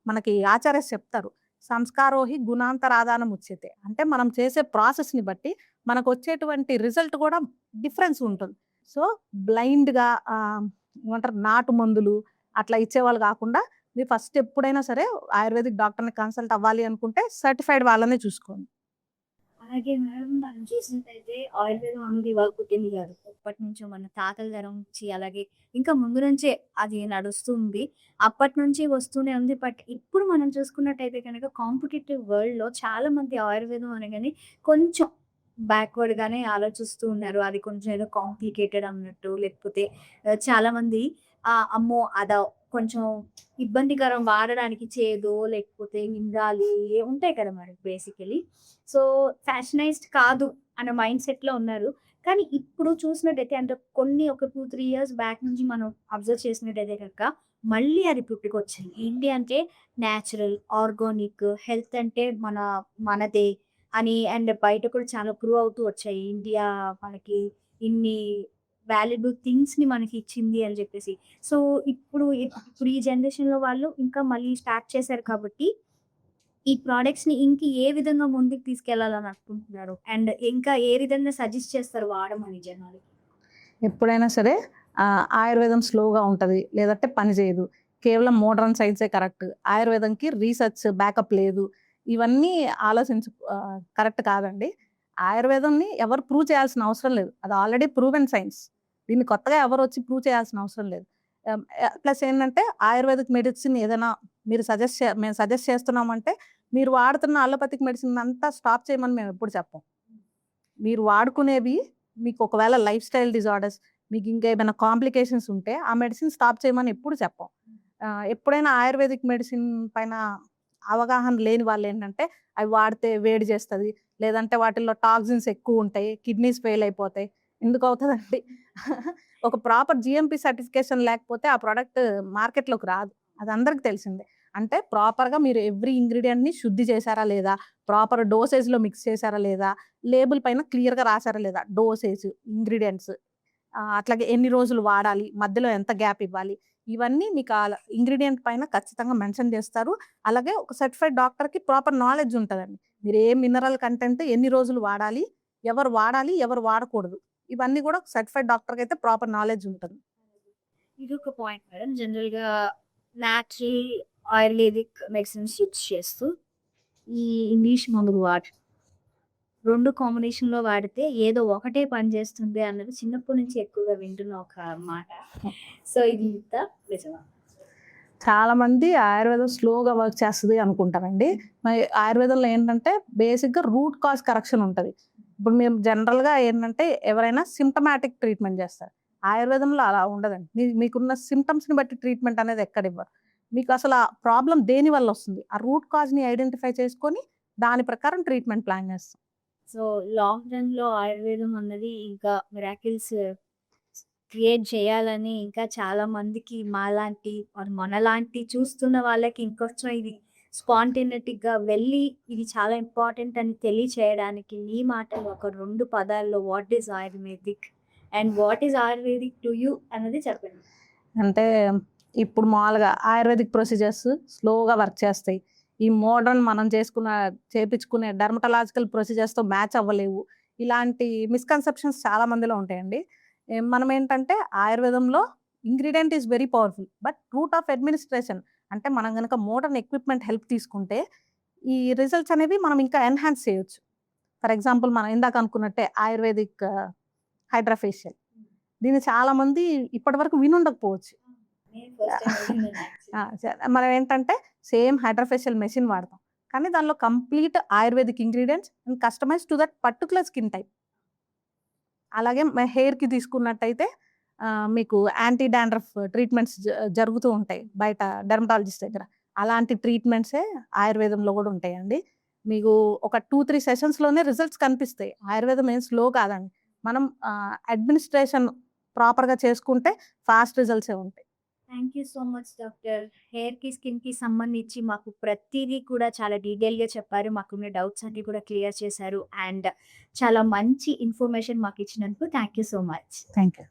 మనకి ఆచార్యస్ చెప్తారు. సంస్కారోహి గుణాంతరాదానం ఉచ్యతే. అంటే మనం చేసే ప్రాసెస్‌ని బట్టి మనకొచ్చేటువంటి రిజల్ట్ కూడా డిఫరెన్స్ ఉంటుంది. సో, బ్లైండ్‌గా ఏమంటారు నాటు మందులు అట్లా ఇచ్చేవాళ్ళు కాకుండా మీరు ఫస్ట్ ఎప్పుడైనా సరే ఆయుర్వేదిక్ డాక్టర్‌ని కన్సల్ట్ అవ్వాలి అనుకుంటే సర్టిఫైడ్ వాళ్ళనే చూసుకోండి. అలాగే మేడం మనం చూసినట్టయితే ఆయుర్వేదం అనేది ఇవాళ పుట్టింది కాదు. ఎప్పటి నుంచో మన తాతల తరం నుంచి అలాగే ఇంకా ముందు నుంచే అది నడుస్తుంది. అప్పటి నుంచి వస్తూనే ఉంది. బట్ ఇప్పుడు మనం చూసుకున్నట్టయితే కనుక కాంపిటీటివ్ వరల్డ్‌లో చాలా మంది ఆయుర్వేదం అనగానే కొంచెం బ్యాక్వర్డ్‌గానే ఆలోచిస్తూ ఉన్నారు. అది కొంచెం ఏదో కాంప్లికేటెడ్ అన్నట్టు లేకపోతే చాలామంది అమ్మో! అదా కొంచెం ఇబ్బందికరం వాడడానికి చేదో లేకపోతే మింగాలి ఉంటాయి కదా మరి బేసికల్లీ. సో, ఫ్యాషనైజ్డ్ కాదు అన్న మైండ్ సెట్‌లో ఉన్నారు. కానీ ఇప్పుడు చూసినట్టయితే అంటే కొన్ని ఒక 2, 3 ఇయర్స్ బ్యాక్ నుంచి మనం అబ్జర్వ్ చేసినట్టయితే గనక మళ్ళీ అది పుట్టుకొచ్చింది. ఏంటి అంటే నేచురల్, ఆర్గానిక్, హెల్త్ అంటే మనదే అని అండ్ బయట కూడా చాలా ప్రూవ్ అవుతూ వచ్చాయి. ఇండియా మనకి ఇన్ని వాల్యుబుల్ థింగ్స్‌ని మనకి ఇచ్చింది అని చెప్పేసి. సో, ఇప్పుడు ఈ జనరేషన్‌లో వాళ్ళు ఇంకా మళ్ళీ స్టార్ట్ చేశారు కాబట్టి ఈ ప్రొడక్ట్స్‌ని ఇంక ఏ విధంగా ముందుకు తీసుకెళ్లాలని అనుకుంటున్నారు? అండ్ ఇంకా ఏ విధంగా సజెస్ట్ చేస్తారు వాడమని జనాలకి? ఎప్పుడైనా సరే ఆయుర్వేదం స్లోగా ఉంటది. లేదంటే పని చేయదు. కేవలం మోడర్న్ సైన్సే కరెక్ట్. ఆయుర్వేదంకి రీసెర్చ్ బ్యాకప్ లేదు. ఇవన్నీ కరెక్ట్ కాదండి. ఆయుర్వేదంని ఎవరు ప్రూవ్ చేయాల్సిన అవసరం లేదు. అది ఆల్రెడీ ప్రూవెన్ సైన్స్. దీన్ని కొత్తగా ఎవరొచ్చి ప్రూవ్ చేయాల్సిన అవసరం లేదు. ప్లస్ ఏంటంటే ఆయుర్వేదిక్ మెడిసిన్ ఏదైనా మేము సజెస్ట్ చేస్తున్నామంటే మీరు వాడుతున్న అలోపతిక్ మెడిసిన్ అంతా స్టాప్ చేయమని మేము ఎప్పుడు చెప్పం. మీరు వాడుకునేవి మీకు ఒకవేళ లైఫ్ స్టైల్ డిజార్డర్స్ మీకు ఇంకా ఏమైనా కాంప్లికేషన్స్ ఉంటే ఆ మెడిసిన్ స్టాప్ చేయమని ఎప్పుడు చెప్పం. ఎప్పుడైనా ఆయుర్వేదిక్ మెడిసిన్ పైన అవగాహన లేని వాళ్ళు ఏంటంటే అవి వాడితే వేడి చేస్తుంది, లేదంటే వాటిల్లో టాక్సిన్స్ ఎక్కువ ఉంటాయి, కిడ్నీస్ ఫెయిల్ అయిపోతాయి. ఎందుకు అవుతుందండి? ఒక ప్రాపర్ జిఎంపి సర్టిఫికేషన్ లేకపోతే ఆ ప్రోడక్ట్ మార్కెట్లోకి రాదు. అది అందరికి తెలిసిందే. అంటే ప్రాపర్గా మీరు ఎవ్రీ ఇంగ్రీడియంట్ని శుద్ధి చేశారా లేదా, ప్రాపర్ డోసేజ్లో మిక్స్ చేశారా లేదా, లేబుల్ పైన క్లియర్‌గా రాసారా లేదా డోసేజ్, ఇంగ్రీడియెంట్స్, అట్లాగే ఎన్ని రోజులు వాడాలి, మధ్యలో ఎంత గ్యాప్ ఇవ్వాలి, ఇవన్నీ మీకు ఇంగ్రీడియెంట్ పైన ఖచ్చితంగా మెన్షన్ చేస్తారు. అలాగే ఒక సర్టిఫైడ్ డాక్టర్‌కి ప్రాపర్ నాలెడ్జ్ ఉంటదండి. మీరు ఏ మినరల్ కంటెంట్ ఎన్ని రోజులు వాడాలి, ఎవరు వాడకూడదు, ఇవన్నీ కూడా సర్టిఫైడ్ డాక్టర్‌కైతే ప్రాపర్ నాలెడ్జ్ ఉంటది. ఇదొక పాయింట్ మేడం. జనరల్‌గా న్యాచురల్, ఆయుర్వేదిక్ మెడిసిన్స్ యూజ్ చేస్తూ ఈ ఇంగ్లీష్ మందులు 2 కాంబినేషన్‌లో వాడితే ఏదో ఒకటే పని చేస్తుంది అన్నది చిన్నప్పటి నుంచి ఎక్కువగా వింటున్న ఒక మాట. సో, ఇది ఇంత నిజమా? చాలా మంది ఆయుర్వేదం స్లోగా వర్క్ చేస్తది అనుకుంటారండి. మరి ఆయుర్వేదంలో ఏంటంటే బేసిక్‌గా రూట్ కాజ్ కరెక్షన్ ఉంటది. ఇప్పుడు మేము జనరల్‌గా ఏంటంటే ఎవరైనా సింప్టమాటిక్ ట్రీట్మెంట్ చేస్తారు. ఆయుర్వేదంలో అలా ఉండదండి. మీకున్న సింప్టమ్స్‌ని బట్టి ట్రీట్మెంట్ అనేది ఎక్కడివ్వరు. మీకు అసలు ఆ ప్రాబ్లమ్ దేని వల్ల వస్తుంది? ఆ రూట్ కాజ్‌ని ఐడెంటిఫై చేసుకొని దాని ప్రకారం ట్రీట్మెంట్ ప్లాన్ చేస్తాం. సో, లాంగ్ రన్‌లో ఆయుర్వేదం అన్నది ఇంకా మిరాకిల్స్ క్రియేట్ చేయాలని ఇంకా చాలా మందికి మాలాంటి ఆర్ మనలాంటి చూస్తున్న వాళ్ళకి ఇంకొంచెం ఇది స్పాంటేనిటీగా వెళ్ళి ఇది చాలా ఇంపార్టెంట్ అని తెలియచేయడానికి మీ మాటలు ఒక 2 పదాల్లో what is Ayurvedic and what is Ayurvedic to you అన్నది చెప్పండి. అంటే ఇప్పుడు మామూలుగా ఆయుర్వేదిక్ ప్రొసీజర్స్ స్లోగా వర్క్ చేస్తాయి. ఈ మోడర్న్ మనం చేపించుకునే డెర్మటలాజికల్ ప్రొసీజర్స్‌తో మ్యాచ్ అవ్వలేవు. ఇలాంటి మిస్‌కన్సెప్షన్స్ చాలా మందిలో ఉంటాయండి. మనం ఏంటంటే ఆయుర్వేదంలో ingredient is very powerful. But root of administration అంటే మనం గనక మోడర్న్ ఎక్విప్‌మెంట్ హెల్ప్ తీసుకుంటే ఈ రిజల్ట్స్ అనేవి మనం ఇంకా ఎన్హాన్స్ చేయొచ్చు. ఫర్ ఎగ్జాంపుల్ మనం ఇందాక అనుకున్నట్టే ఆయుర్వేదిక్ హైడ్రా ఫేషియల్. దీన్ని చాలా మంది ఇప్పటివరకు వినుండకపోవచ్చు. నేను ఫస్ట్ టైమ్ విన్నాను యాక్చువల్లీ. మనం ఏంటంటే సేమ్ హైడ్రాఫేషియల్ మెషిన్ వాడతాం. కానీ దానిలో complete ayurvedic ingredients and customize to that particular skin type. అలాగే హెయిర్‌కి తీసుకున్నట్టయితే మీకు యాంటీ డాండ్రఫ్ ట్రీట్మెంట్స్ జరుగుతూ ఉంటాయి బయట డెర్మటాలజిస్ట్ దగ్గర. అలాంటి ట్రీట్మెంట్సే ఆయుర్వేదంలో కూడా ఉంటాయండి. మీకు ఒక 2, 3 సెషన్స్‌లోనే రిజల్ట్స్ కనిపిస్తాయి. ఆయుర్వేదం ఏం స్లో కాదండి. మనం అడ్మినిస్ట్రేషన్ ప్రాపర్‌గా చేసుకుంటే ఫాస్ట్ రిజల్ట్సే ఉంటాయి. Thank you so much doctor. హెయిర్‌కి, స్కిన్‌కి సంబంధించి మాకు ప్రతీదీ కూడా చాలా డీటెయిల్‌గా చెప్పారు. మాకున్న డౌట్స్ అన్నీ కూడా క్లియర్ చేశారు. అండ్ చాలా మంచి ఇన్ఫర్మేషన్ మాకిచ్చినందుకు thank you so much. Thank you.